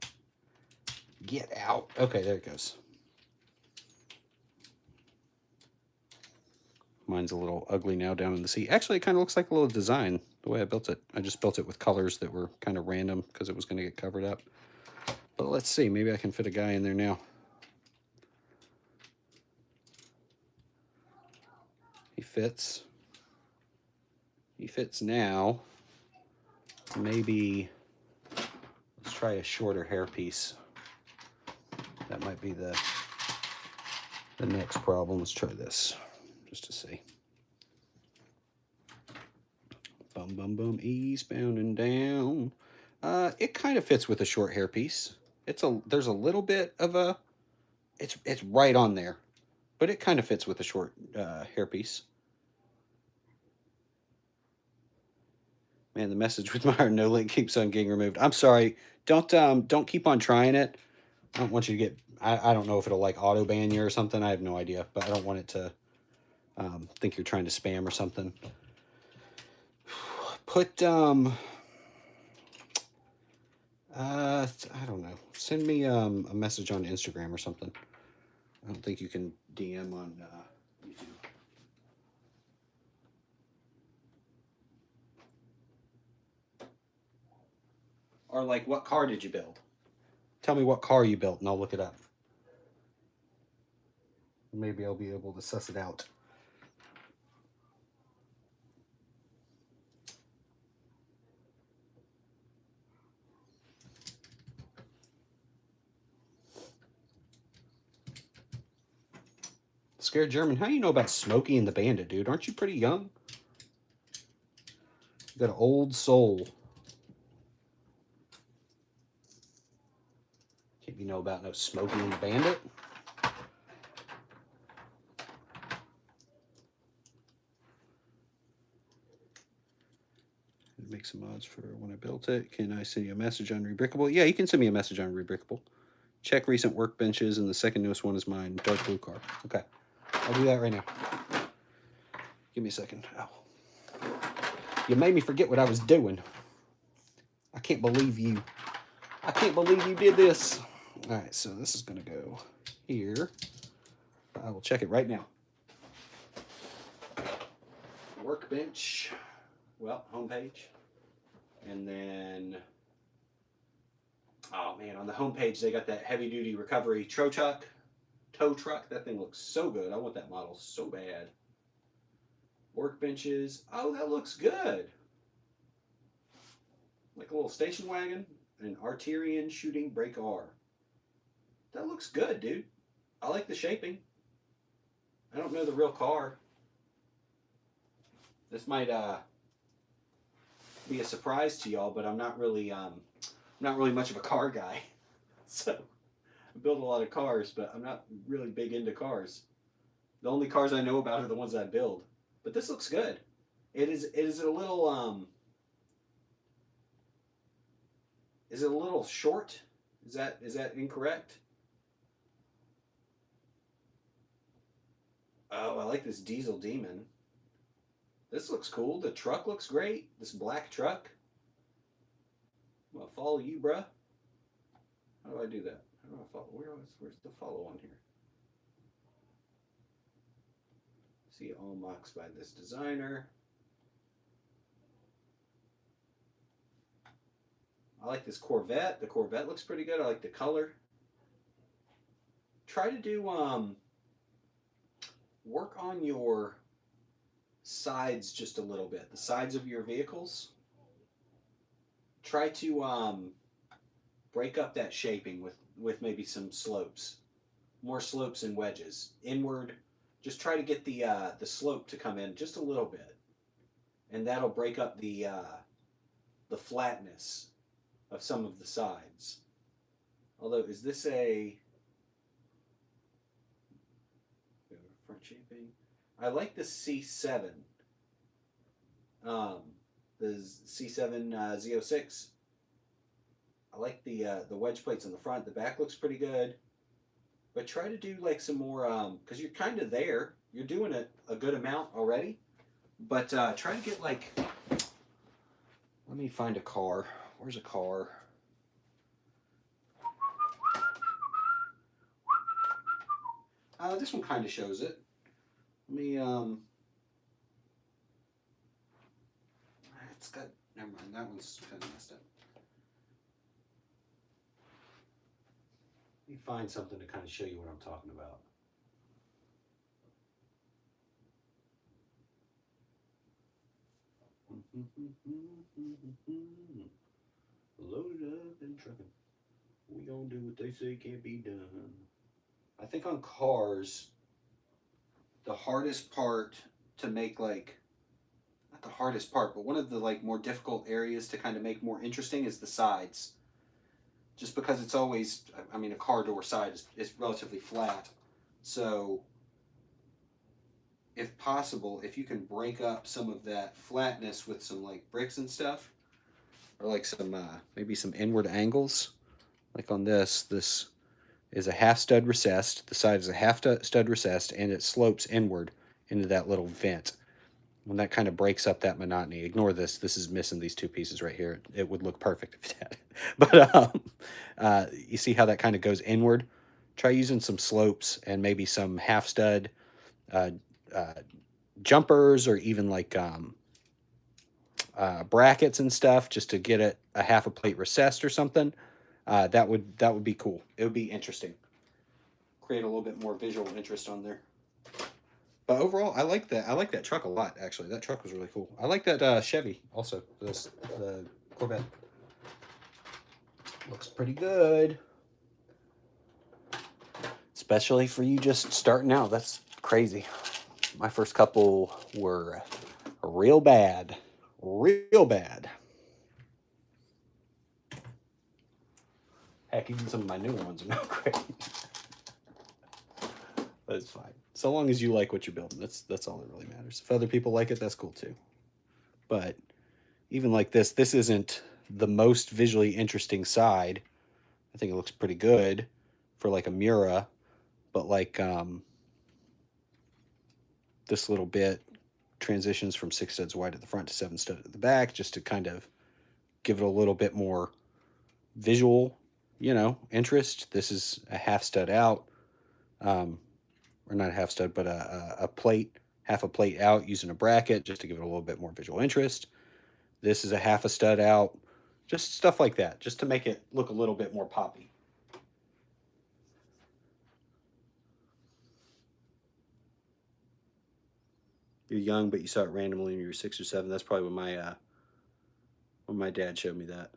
Get out. Okay, there it goes. Mine's a little ugly now down in the seat. Actually, it kind of looks like a little design, the way I built it. I just built it with colors that were kind of random because it was going to get covered up. But let's see. Maybe I can fit a guy in there now. He fits. He fits now. Maybe let's try a shorter hairpiece. That might be the next problem. Let's try this just to see. Bum, bum, bum, eastbound and down. It kind of fits with a short hairpiece. There's a little bit of a, it's right on there, but it kind of fits with a short hairpiece. Man, the message with my no link keeps on getting removed. I'm sorry. Don't keep on trying it. I don't want you to get, I don't know if it'll like auto ban you or something. I have no idea, but I don't want it to think you're trying to spam or something. Put, I don't know. Send me a message on Instagram or something. I don't think you can DM on YouTube. Or like, what car did you build? Tell me what car you built and I'll look it up. Maybe I'll be able to suss it out. Scared German, how do you know about Smokey and the Bandit, dude? Aren't you pretty young? You got an old soul. Can't you know about no Smokey and the Bandit? Make some mods for when I built it. Can I send you a message on Rebrickable? Yeah, you can send me a message on Rebrickable. Check recent workbenches, and the second newest one is mine, dark blue car. Okay, I'll do that right now. Give me a second. Ow. You made me forget what I was doing. I can't believe you. I can't believe you did this. All right, so this is going to go here. I will check it right now. Workbench. Well, homepage. And then, oh man, on the homepage they got that heavy duty recovery tow truck. That thing looks so good. I want that model so bad. Workbenches. Oh, that looks good. Like a little station wagon. An Arterian shooting brake R. That looks good, dude. I like the shaping. I don't know the real car. This might be a surprise to y'all, but I'm not really much of a car guy. So I build a lot of cars, but I'm not really big into cars. The only cars I know about are the ones I build. But this looks good. Is it a little is it a little short? Is that incorrect? Oh, I like this diesel demon. This looks cool. The truck looks great. This black truck. I'm gonna follow you, bruh. How do I do that? How do I follow? Where's the follow on here? See all MOCs by this designer. I like this Corvette. The Corvette looks pretty good. I like the color. Try to do work on your sides just a little bit. The sides of your vehicles. Try to break up that shaping with maybe some slopes. more slopes and wedges. Inward, just try to get the slope to come in just a little bit. And that'll break up the flatness of some of the sides. Although, is this a front shaping? I like the C7. Um, the C7 Z06. I like the wedge plates on the front. The back looks pretty good. But try to do like some more, because you're kind of there. You're doing a good amount already. But try to get like, let me find a car. Where's a car? This one kind of shows it. Let me, it's got, never mind, that one's kind of messed up. Let me find something to kind of show you what I'm talking about. Loaded up and trucking. We gonna do what they say can't be done. I think on cars, the hardest part to make, like, not the hardest part, but one of the like more difficult areas to kind of make more interesting is the sides. Just because it's always, I mean, a car door side is relatively flat. So if possible, if you can break up some of that flatness with some like bricks and stuff, or like some maybe some inward angles, like on this is a half stud recessed, the side is a half stud recessed, and it slopes inward into that little vent. When that kind of breaks up that monotony, ignore this. This is missing these two pieces right here. It would look perfect if it had it. But you see how that kind of goes inward? Try using some slopes and maybe some half stud uh, jumpers, or even like brackets and stuff, just to get it a half a plate recessed or something. That would be cool. It would be interesting. Create a little bit more visual interest on there. But overall, I like that. I like that truck a lot. Actually, that truck was really cool. I like that Chevy also. The Corvette looks pretty good, especially for you just starting out. That's crazy. My first couple were real bad, real bad. Heck, even some of my newer ones are not great. But it's fine. So long as you like what you're building, that's all that really matters. If other people like it, that's cool too. But even like this isn't the most visually interesting side. I think it looks pretty good for like a Mura, but like this little bit transitions from 6 studs wide at the front to 7 studs at the back, just to kind of give it a little bit more visual, interest. This is a half stud out. Or not a half stud, but a plate, half a plate out using a bracket, just to give it a little bit more visual interest. This is a half a stud out, just stuff like that, just to make it look a little bit more poppy. You're young, but you saw it randomly when you were 6 or 7. That's probably when my dad showed me that.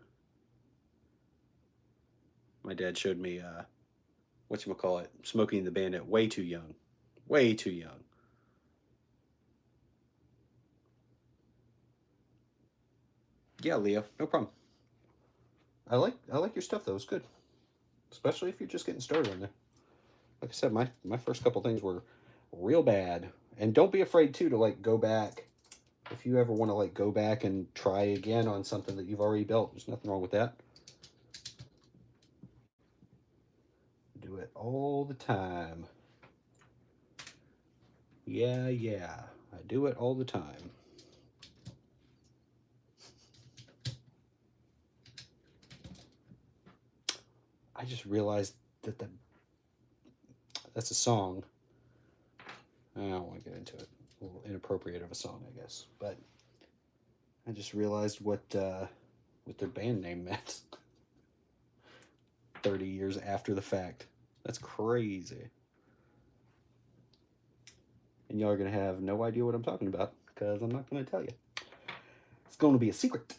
My dad showed me whatchamacallit, Smokey and the Bandit, way too young. Way too young. Yeah, Leo, no problem. I like your stuff though. It's good, especially if you're just getting started on there. Like I said, my first couple things were real bad, and don't be afraid too to like go back. If you ever want to like go back and try again on something that you've already built, there's nothing wrong with that. Do it all the time. Yeah, I do it all the time. I just realized that that's a song. I don't want to get into it. A little inappropriate of a song, I guess. But I just realized what their band name meant 30 years after the fact. That's crazy. And y'all are going to have no idea what I'm talking about, because I'm not going to tell you. It's going to be a secret.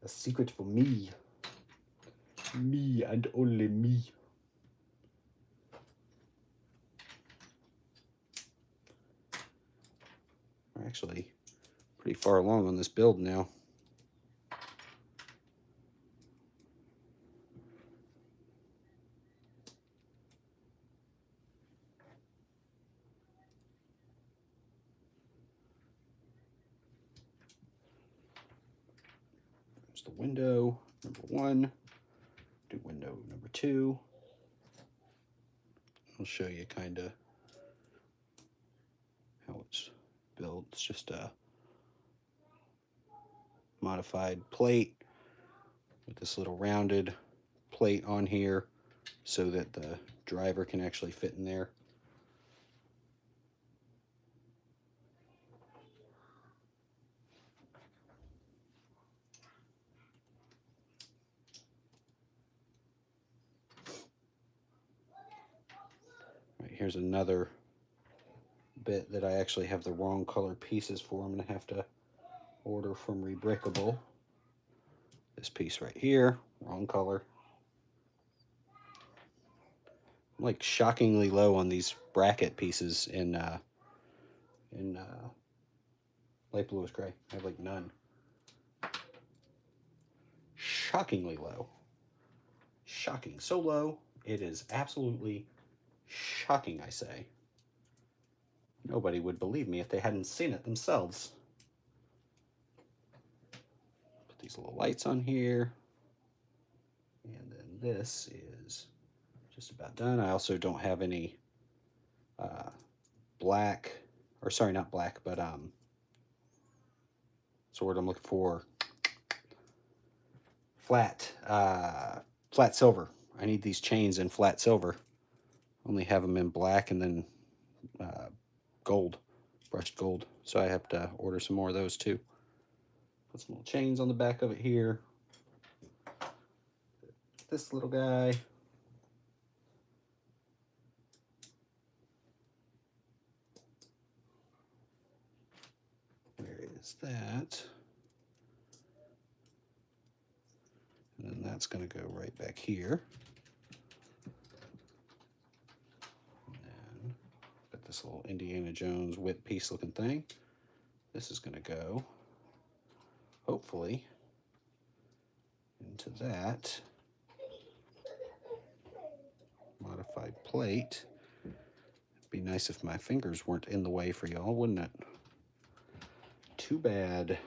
A secret for me. Me and only me. actually pretty far along on this build now. There's the window number 1. Do window number 2. I'll show you kind of how it's built. It's just a modified plate with this little rounded plate on here so that the driver can actually fit in there. Right, here's another bit that I actually have the wrong color pieces for. I'm going to have to order from Rebrickable. This piece right here, wrong color. I'm like shockingly low on these bracket pieces in light bluish gray. I have like none. Shockingly low. Shocking. So low, it is absolutely shocking, I say. Nobody would believe me if they hadn't seen it themselves. Put these little lights on here. And then this is just about done. I also don't have any black, or sorry, not black, but what's the word I'm looking for? Flat silver. I need these chains in flat silver. Only have them in black and then gold, brushed gold. So I have to order some more of those too. Put some little chains on the back of it here. This little guy. Where is that? And then that's going to go right back here. And then got this little Indiana Jones whip piece looking thing. This is going to go, hopefully, into that modified plate. It'd be nice if my fingers weren't in the way for y'all, wouldn't it? Too bad.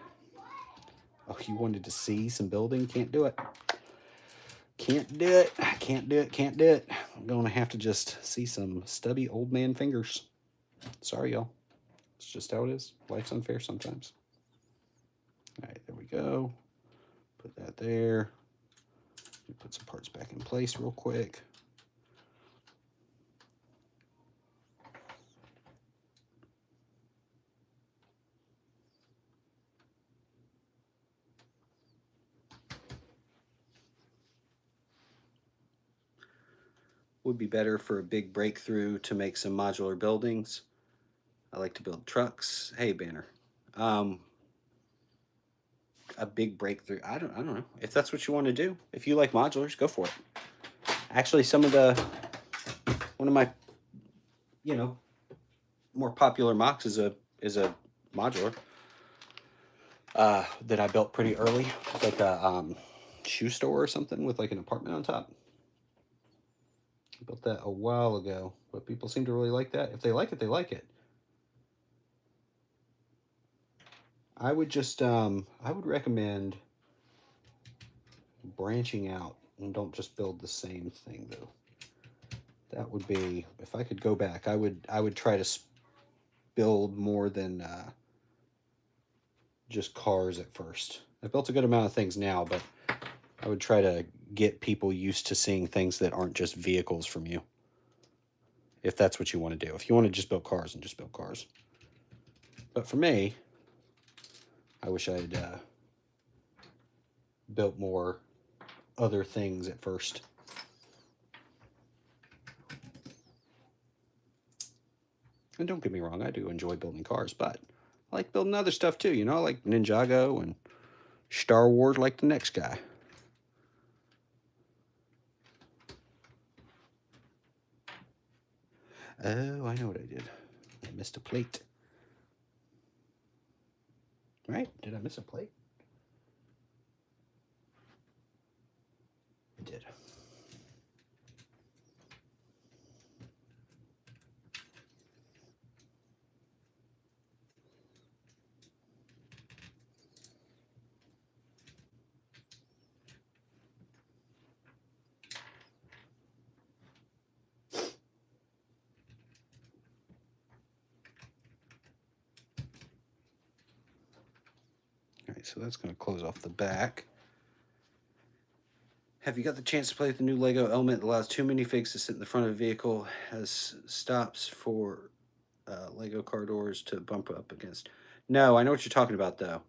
Oh, you wanted to see some building? Can't do it. Can't do it. Can't do it. Can't do it. I'm going to have to just see some stubby old man fingers. Sorry, y'all. It's just how it is. Life's unfair sometimes. All right, there we go. Put that there. Put some parts back in place real quick. Would be better for a big breakthrough to make some modular buildings. I like to build trucks. Hey, Banner. A big breakthrough. I don't know. If that's what you want to do. If you like modulars, go for it. Actually, one of my, more popular MOCs is a modular that I built pretty early. It's like a shoe store or something with like an apartment on top. I built that a while ago, but people seem to really like that. If they like it, they like it. I would just, I would recommend branching out and don't just build the same thing though. That would be, if I could go back, I would try to build more than just cars at first. I've built a good amount of things now, but I would try to get people used to seeing things that aren't just vehicles from you. If that's what you want to do. If you want to just build cars, and just build cars. But for me, I wish I had built more other things at first. And don't get me wrong, I do enjoy building cars, but I like building other stuff too, I like Ninjago and Star Wars like the next guy. Oh, I know what I did. I missed a plate. right? Did I miss a plate? I did. All right, so that's going to close off the back. Have you got the chance to play with the new Lego element that allows two minifigs to sit in the front of a vehicle, has stops for Lego car doors to bump up against? No, I know what you're talking about, though.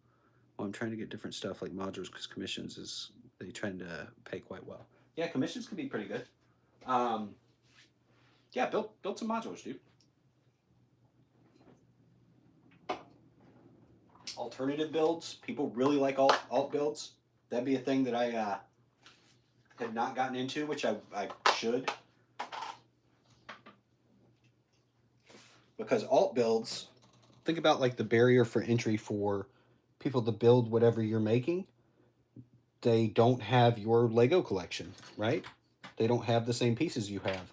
Well, I'm trying to get different stuff like modules because commissions is, they tend to pay quite well. Yeah, commissions can be pretty good. Yeah, build some modules, dude. Alternative builds. People really like alt builds. That'd be a thing that I have not gotten into, which I should. Because alt builds, think about like the barrier for entry for people to build whatever you're making. They don't have your Lego collection, right? They don't have the same pieces you have.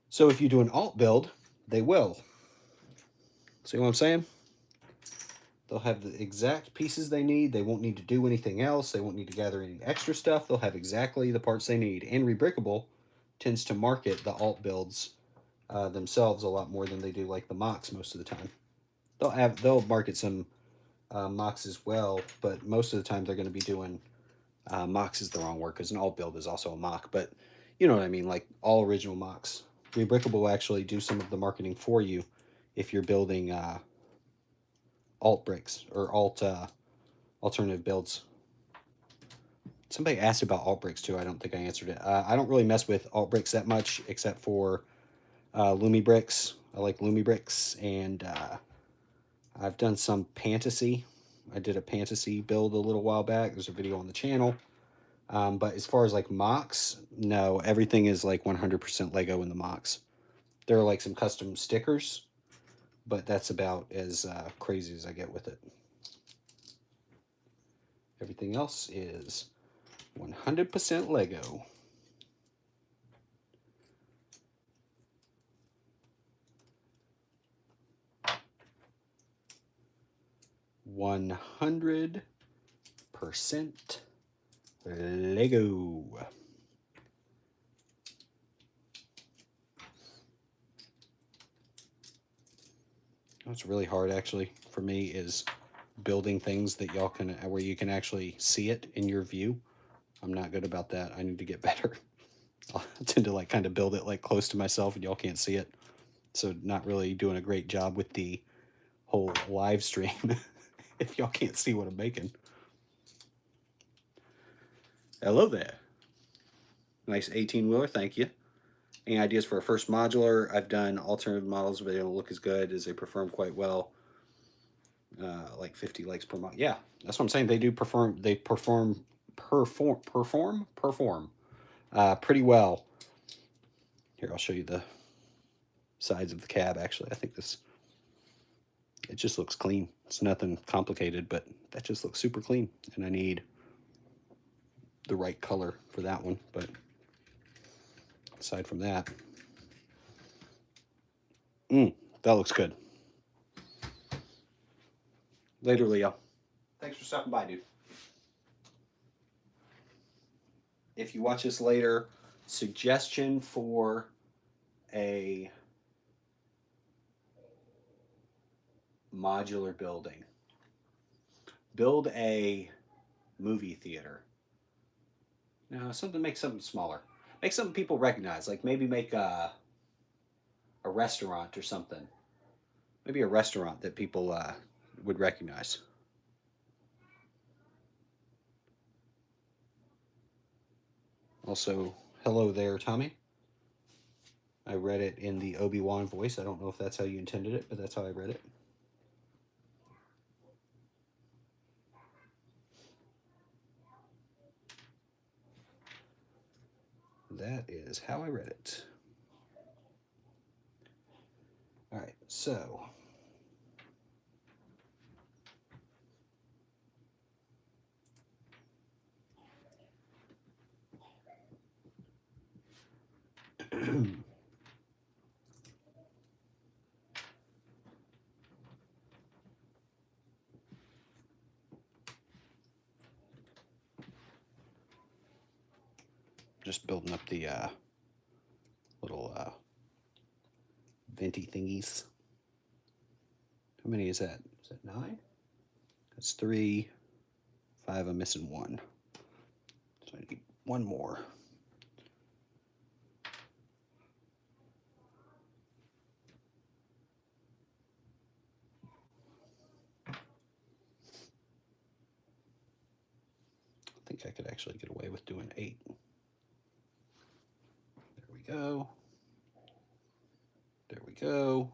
So if you do an alt build, they will. See what I'm saying? They'll have the exact pieces they need. They won't need to do anything else. They won't need to gather any extra stuff. They'll have exactly the parts they need. And Rebrickable tends to market the alt builds themselves a lot more than they do like the MOCs most of the time. They'll market some MOCs as well, but most of the time they're going to be doing MOCs is the wrong word because an alt build is also a MOC, but you know what I mean, like all original MOCs. Rebrickable will actually do some of the marketing for you if you're building alt bricks or alternative builds. Somebody asked about alt bricks too. I don't think I answered it. I don't really mess with alt bricks that much except for Lumi bricks. I like Lumi bricks, and I've done some Fantasy. I did a Fantasy build a little while back. There's a video on the channel. But as far as like MOCs, no, everything is like 100% Lego in the MOCs. There are like some custom stickers, but that's about as crazy as I get with it. Everything else is 100% Lego. $100% Lego. What's really hard actually for me is building things that y'all can, where you can actually see it in your view. I'm not good about that. I need to get better. I tend to like kind of build it like close to myself and y'all can't see it. So not really doing a great job with the whole live stream if y'all can't see what I'm making. Hello there. Nice 18-wheeler, thank you. Any ideas for a first modular? I've done alternative models, but they don't look as good as they perform quite well. Like 50 likes per month. Yeah, that's what I'm saying. They do perform. They perform pretty well. Here, I'll show you the sides of the cab. Actually, I think this. It just looks clean. It's nothing complicated, but that just looks super clean. And I need the right color for that one. But aside from that, that looks good. Later, Leo. Thanks for stopping by, dude. If you watch this later, suggestion for a modular building. Build a movie theater. No, make something smaller. Make something people recognize. Like maybe make a restaurant or something. Maybe a restaurant that people would recognize. Also, hello there, Tommy. I read it in the Obi-Wan voice. I don't know if that's how you intended it, but that's how I read it. That is how I read it. All right, so Just building up the little venti thingies. How many is that? Is that 9? That's 3, 5. I'm missing 1. So I need 1 more. I think I could actually get away with doing 8. There we go. There we go.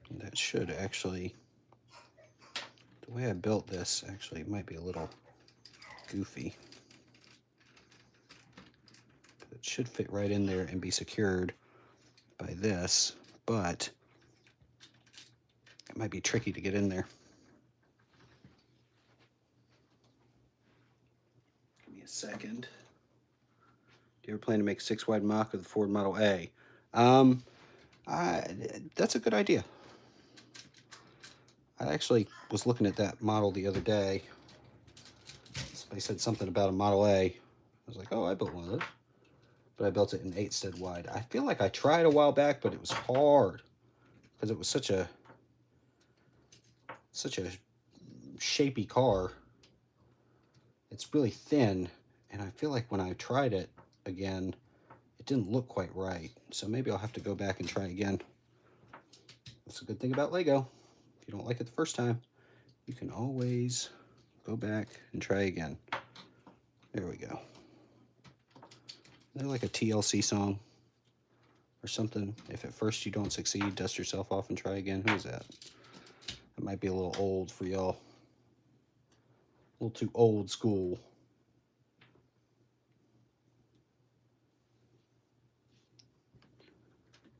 And that should actually, the way I built this actually might be a little goofy. It should fit right in there and be secured by this, but it might be tricky to get in there. Give me a second. Do you ever plan to make a 6-wide mock of the Ford Model A? That's a good idea. I actually was looking at that model the other day. Somebody said something about a Model A. I was like, oh, I built one of those. But I built it in 8 stud wide. I feel like I tried a while back, but it was hard because it was such a shapy car. It's really thin, and I feel like when I tried it again, it didn't look quite right. So maybe I'll have to go back and try again. That's a good thing about Lego. If you don't like it the first time, you can always go back and try again. There we go. They're like a TLC song or something. If at first you don't succeed, dust yourself off and try again. Who is that? That might be a little old for y'all. A little too old school.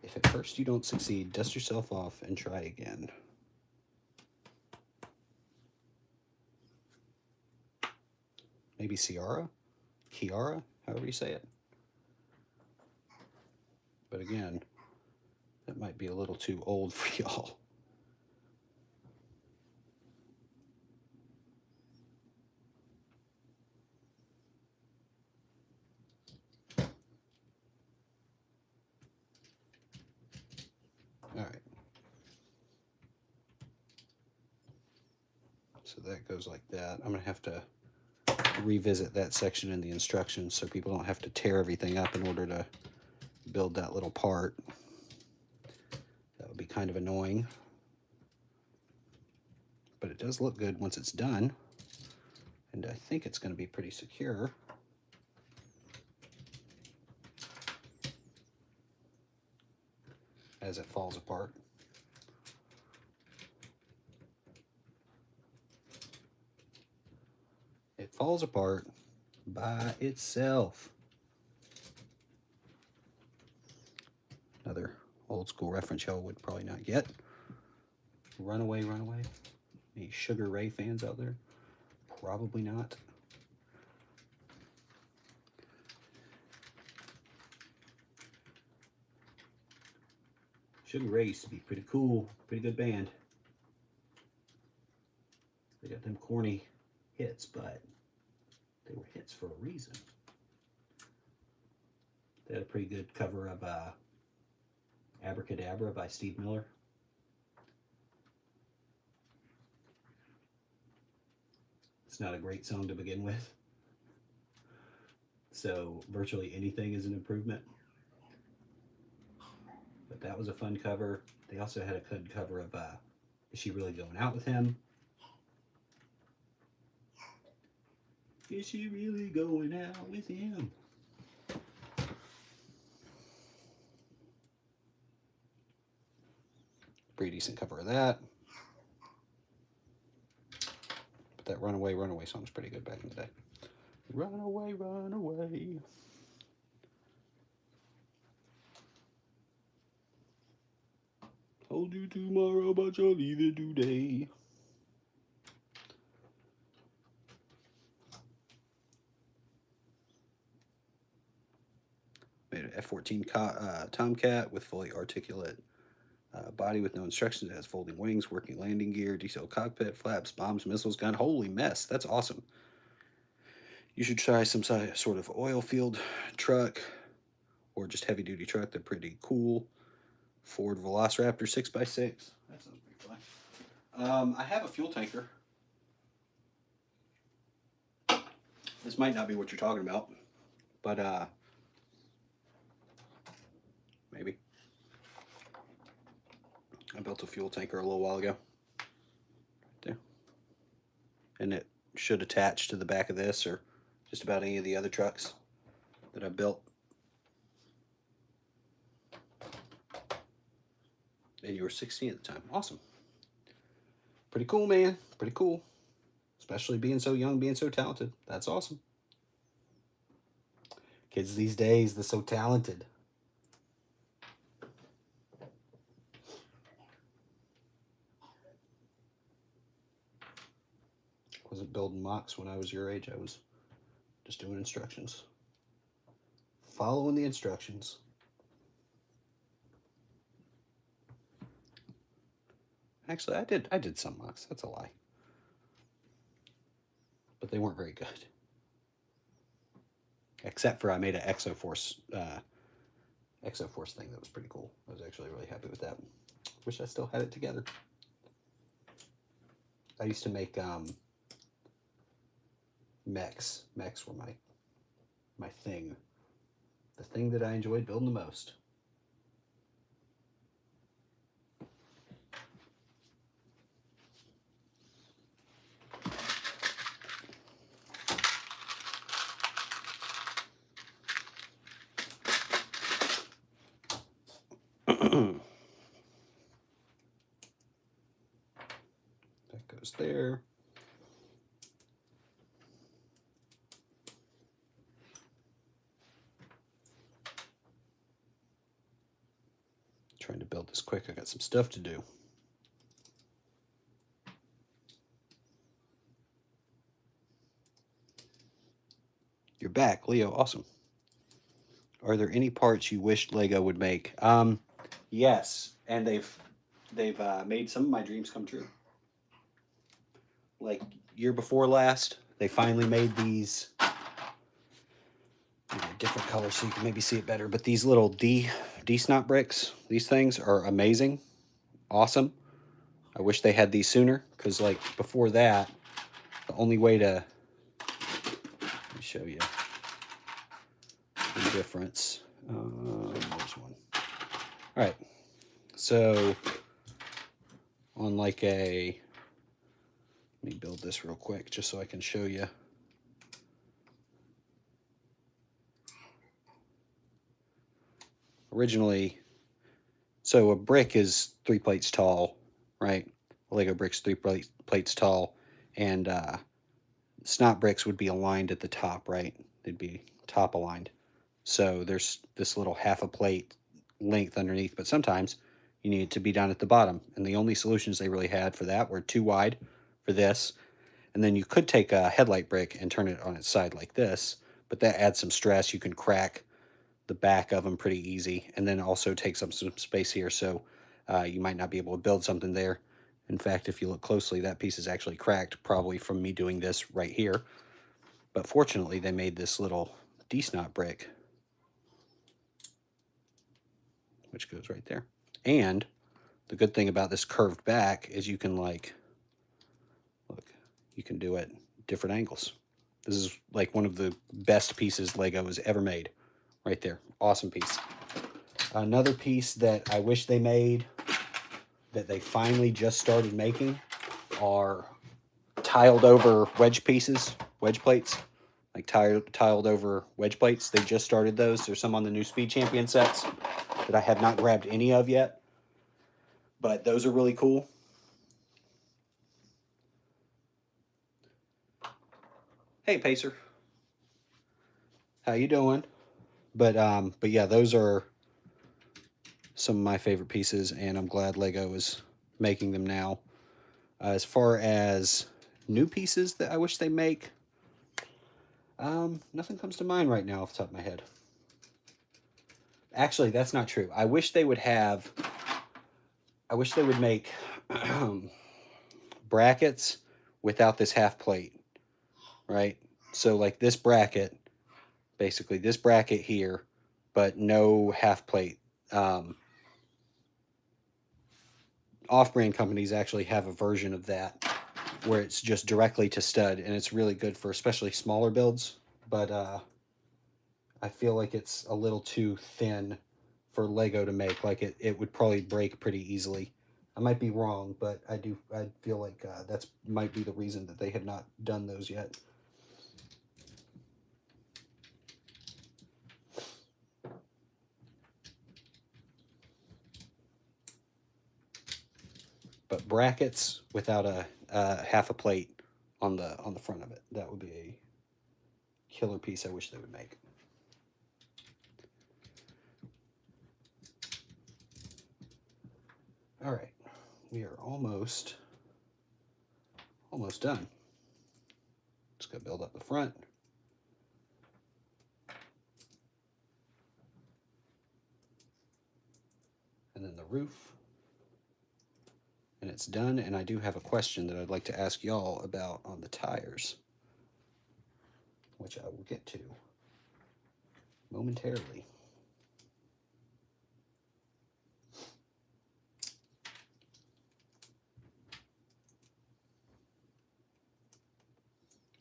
If at first you don't succeed, dust yourself off and try again. Maybe Kiara, however you say it. But again, that might be a little too old for y'all. All right. So that goes like that. I'm going to have to revisit that section in the instructions so people don't have to tear everything up in order to build that little part. That would be kind of annoying. But it does look good once it's done. And I think it's going to be pretty secure. As it falls apart. It falls apart by itself. Another old school reference y'all would probably not get. Runaway, Runaway. Any Sugar Ray fans out there? Probably not. Sugar Ray used to be pretty cool, pretty good band. They got them corny hits, but they were hits for a reason. They had a pretty good cover of Abracadabra by Steve Miller. It's not a great song to begin with. So virtually anything is an improvement. But that was a fun cover. They also had a good cover of Is She Really Going Out With Him? Is she really going out with him? Pretty decent cover of that. But that Runaway, Runaway song was pretty good back in the day. Run away, run away. Told you tomorrow, but you'll leave it today. F-14 Tomcat with fully articulate body with no instructions. It has folding wings, working landing gear, detailed cockpit, flaps, bombs, missiles, gun. Holy mess, that's awesome. You should try some sort of oil field truck or just heavy duty truck. They're pretty cool. Ford Velociraptor 6x6. That sounds pretty fun. I have a fuel tanker. This might not be what you're talking about, but maybe. I built a fuel tanker a little while ago. Right there. And it should attach to the back of this or just about any of the other trucks that I built. And you were 16 at the time. Awesome. Pretty cool, man. Pretty cool. Especially being so young, being so talented. That's awesome. Kids these days, they're so talented. I wasn't building MOCs when I was your age. I was just doing instructions. Following the instructions. Actually, I did some MOCs. That's a lie. But they weren't very good. Except for I made an Exoforce thing that was pretty cool. I was actually really happy with that. Wish I still had it together. I used to make mechs. Mechs were my thing. The thing that I enjoyed building the most. That goes there. Trying to build this quick. I got some stuff to do. You're back, Leo. Awesome. Are there any parts you wished Lego would make? Yes, and they've made some of my dreams come true. Like year before last, they finally made these. A different color so you can maybe see it better. But these little D-snot bricks, these things are amazing, awesome. I wish they had these sooner because, like, before that, the only way to let me show you the difference. There's one. All right, so on like a, let me build this real quick just so I can show you. Originally, so a brick is 3 plates tall, right? A Lego brick's 3 plates tall, and snot bricks would be aligned at the top, right? They'd be top aligned. So there's this little half a plate length underneath, but sometimes you need it to be down at the bottom. And the only solutions they really had for that were too wide for this. And then you could take a headlight brick and turn it on its side like this, but that adds some stress. You can crack the back of them pretty easy, and then also takes up some space here, so you might not be able to build something there. In fact, if you look closely, that piece is actually cracked, probably from me doing this right here. But fortunately, they made this little D-snot brick, which goes right there. And the good thing about this curved back is you can, like, look, you can do it different angles. This is like one of the best pieces Lego has ever made. Right there. Awesome piece. Another piece that I wish they made, that they finally just started making, are tiled over wedge pieces, wedge plates. Like tiled over wedge plates. They just started those. There's some on the new Speed Champion sets that I have not grabbed any of yet. But those are really cool. Hey, Pacer. How you doing? But yeah, those are some of my favorite pieces, and I'm glad Lego is making them now. As far as new pieces that I wish they make, nothing comes to mind right now off the top of my head. Actually, that's not true. I wish they would have, I wish they would make brackets without this half plate, right? So like this bracket, basically this bracket here, but no half plate. Off-brand companies actually have a version of that where it's just directly to stud, and it's really good for especially smaller builds, but I feel like it's a little too thin for Lego to make. Like it would probably break pretty easily. I might be wrong, but I feel like that's might be the reason that they have not done those yet. But brackets without a half a plate on the front of it, that would be a killer piece. I wish they would make. All right, we are almost done. Just gotta build up the front. And then the roof. And it's done, and I do have a question that I'd like to ask y'all about on the tires, which I will get to momentarily.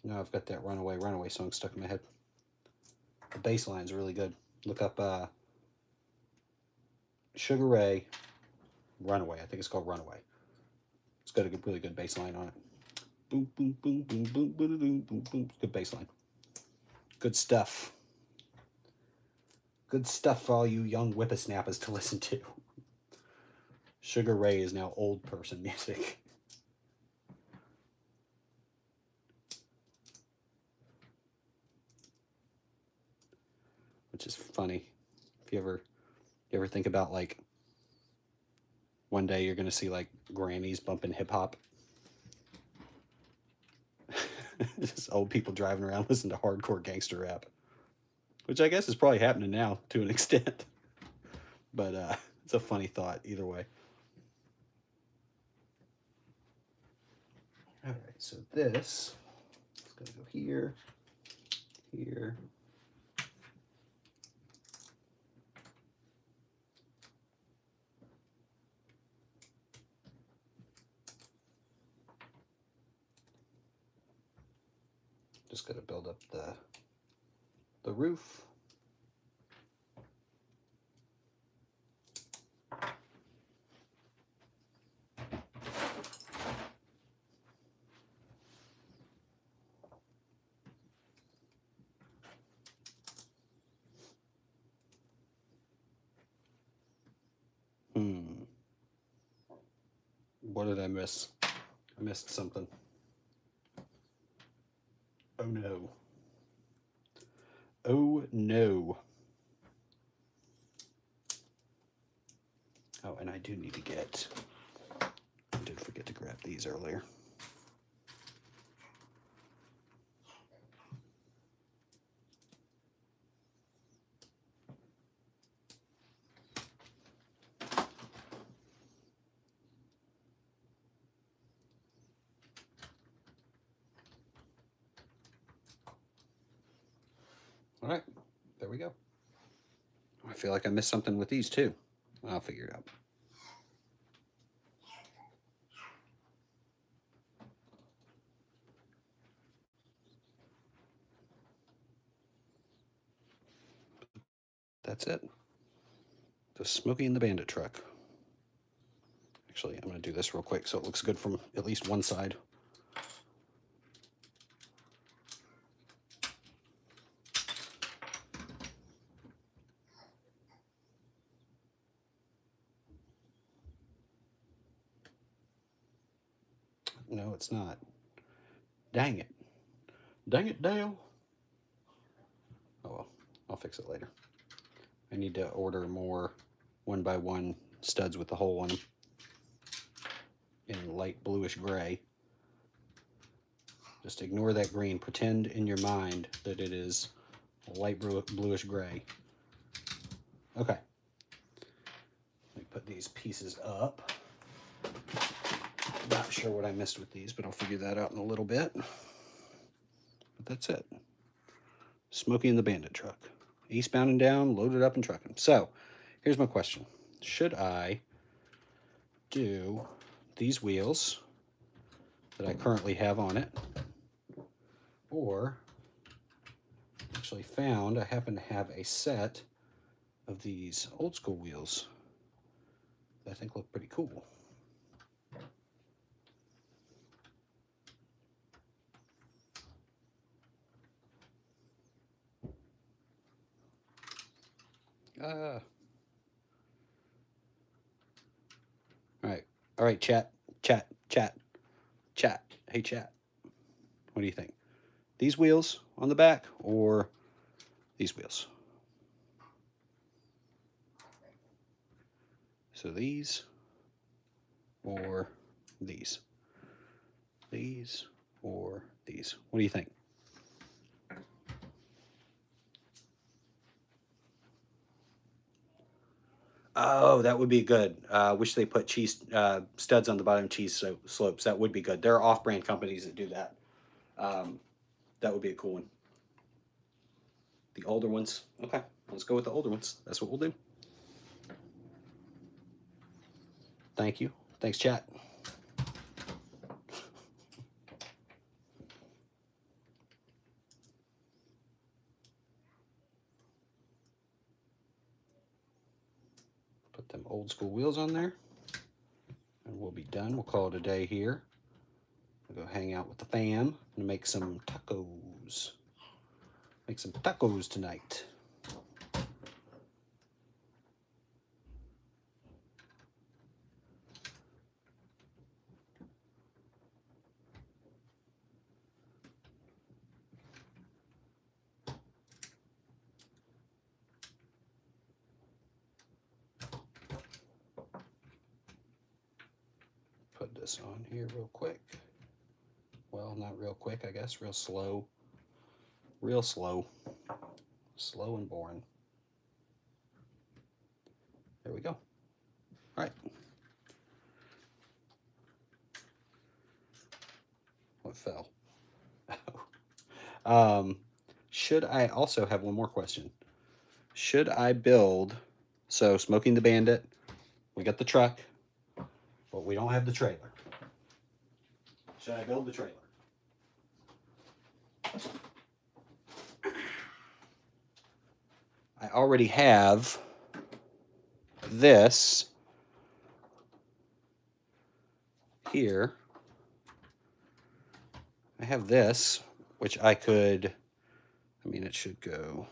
Now I've got that runaway song stuck in my head. The bass line's really good. Look up Sugar Ray Runaway. I think it's called Runaway. It's got a really good bass line on it. Boom, boom, boom, boom, boom, boom, boom, boom, boom. Good bass line. Good stuff. Good stuff for all you young whippersnappers to listen to. Sugar Ray is now old person music. Which is funny. If you ever think about like one day you're gonna see like grannies bumping hip hop. Just old people driving around listening to hardcore gangster rap. Which I guess is probably happening now to an extent. But it's a funny thought either way. All right, so this is going to go here, here. Just got to build up the roof. What did I miss? I missed something. Oh no. Oh no. Oh, and I do need to get, I did forget to grab these earlier. All right, there we go. I feel like I missed something with these too. I'll figure it out. That's it. The Smokey and the Bandit truck. Actually, I'm going to do this real quick so it looks good from at least one side. No, it's not. Dang it. Dang it, Dale. Oh well, I'll fix it later. I need to order more 1x1 studs with the hole in them in light bluish gray. Just ignore that green. Pretend in your mind that it is light bluish gray. Okay. Let me put these pieces up. Not sure what I missed with these, but I'll figure that out in a little bit. But that's it. Smokey and the Bandit truck. Eastbound and down, loaded up and trucking. So, here's my question. Should I do these wheels that I currently have on it, or actually found I happen to have a set of these old school wheels that I think look pretty cool. All right, chat. Hey, chat. What do you think? These wheels on the back or these wheels? So these or these? These or these? What do you think? Oh, that would be good. Wish they put cheese studs on the bottom of cheese slopes. That would be good. There are off-brand companies that do that. That would be a cool one. The older ones. Okay, let's go with the older ones. That's what we'll do. Thank you. Thanks, chat. Put them old school wheels on there. And we'll be done. We'll call it a day here. We'll go hang out with the fam and make some tacos. Make some tacos tonight. Put this on here real quick. Well, not real quick, I guess. Real slow. Real slow. Slow and boring. There we go. All right. What fell? Should I also have one more question? Should I build, so Smoking the Bandit, we got the truck, but we don't have the trailer. Should I build the trailer? I already have this here. I have this, which I could, I mean, it should go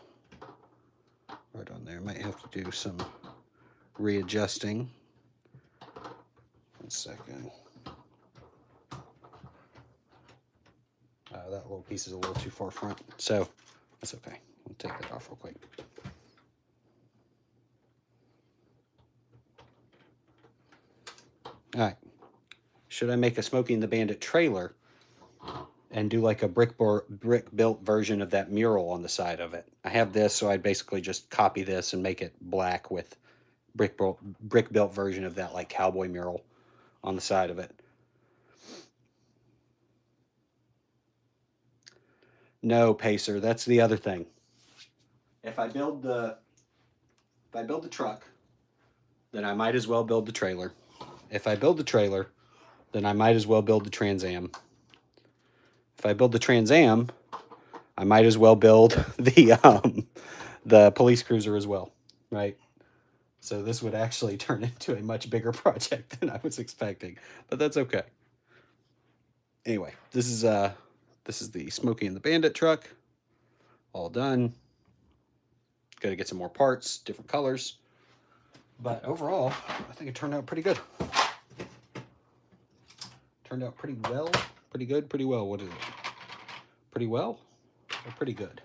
right on there. Might have to do some readjusting. 1 second. That little piece is a little too far front, so that's okay. We'll take that off real quick. All right. Should I make a Smokey and the Bandit trailer and do like a brick built version of that mural on the side of it? I have this, so I'd basically just copy this and make it black with brick built version of that like cowboy mural on the side of it. No, Pacer, that's the other thing. If I build the truck, then I might as well build the trailer. If I build the trailer, then I might as well build the Trans Am. If I build the Trans Am, I might as well build the police cruiser as well, right? So this would actually turn into a much bigger project than I was expecting, but that's okay. Anyway, this is the Smokey and the Bandit truck, all done. Got to get some more parts, different colors, but overall, I think it turned out pretty good. Turned out pretty well, pretty good, pretty well. What is it? Pretty well or pretty good?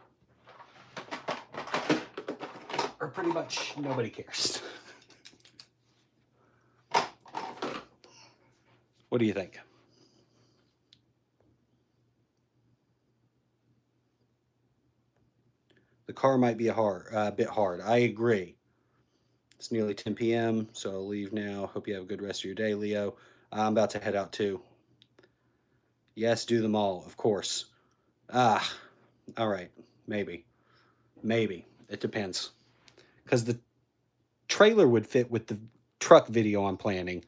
Or pretty much nobody cares. What do you think? The car might be a bit hard. I agree. It's nearly 10 p.m., so I'll leave now. Hope you have a good rest of your day, Leo. I'm about to head out too. Yes, do them all, of course. All right, maybe. Maybe. It depends. Because the trailer would fit with the truck video I'm planning,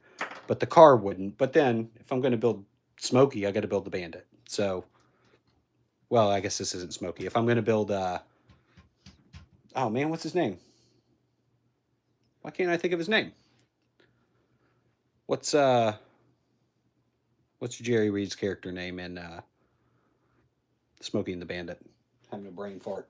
but the car wouldn't. But then, if I'm going to build Smokey, I got to build the Bandit. So, well, I guess this isn't Smokey. If I'm going to build, oh man, what's his name? Why can't I think of his name? What's Jerry Reed's character name in Smokey and the Bandit? Having a brain fart.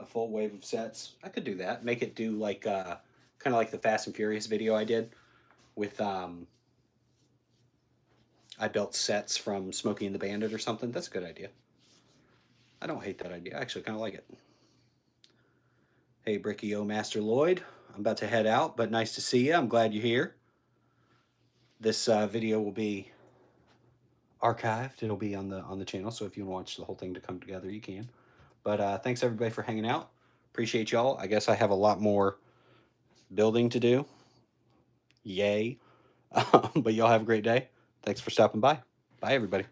A full wave of sets. I could do that. Make it do like kind of like the Fast and Furious video I did with I built sets from Smokey and the Bandit or something. That's a good idea. I don't hate that idea. I actually kind of like it. Hey, Bricky O Master Lloyd. I'm about to head out, but nice to see you. I'm glad you're here. This video will be archived. It'll be on the channel, so if you want to watch the whole thing to come together, you can. But thanks everybody for hanging out. Appreciate y'all. I guess I have a lot more building to do. Yay. But y'all have a great day. Thanks for stopping by. Bye, everybody.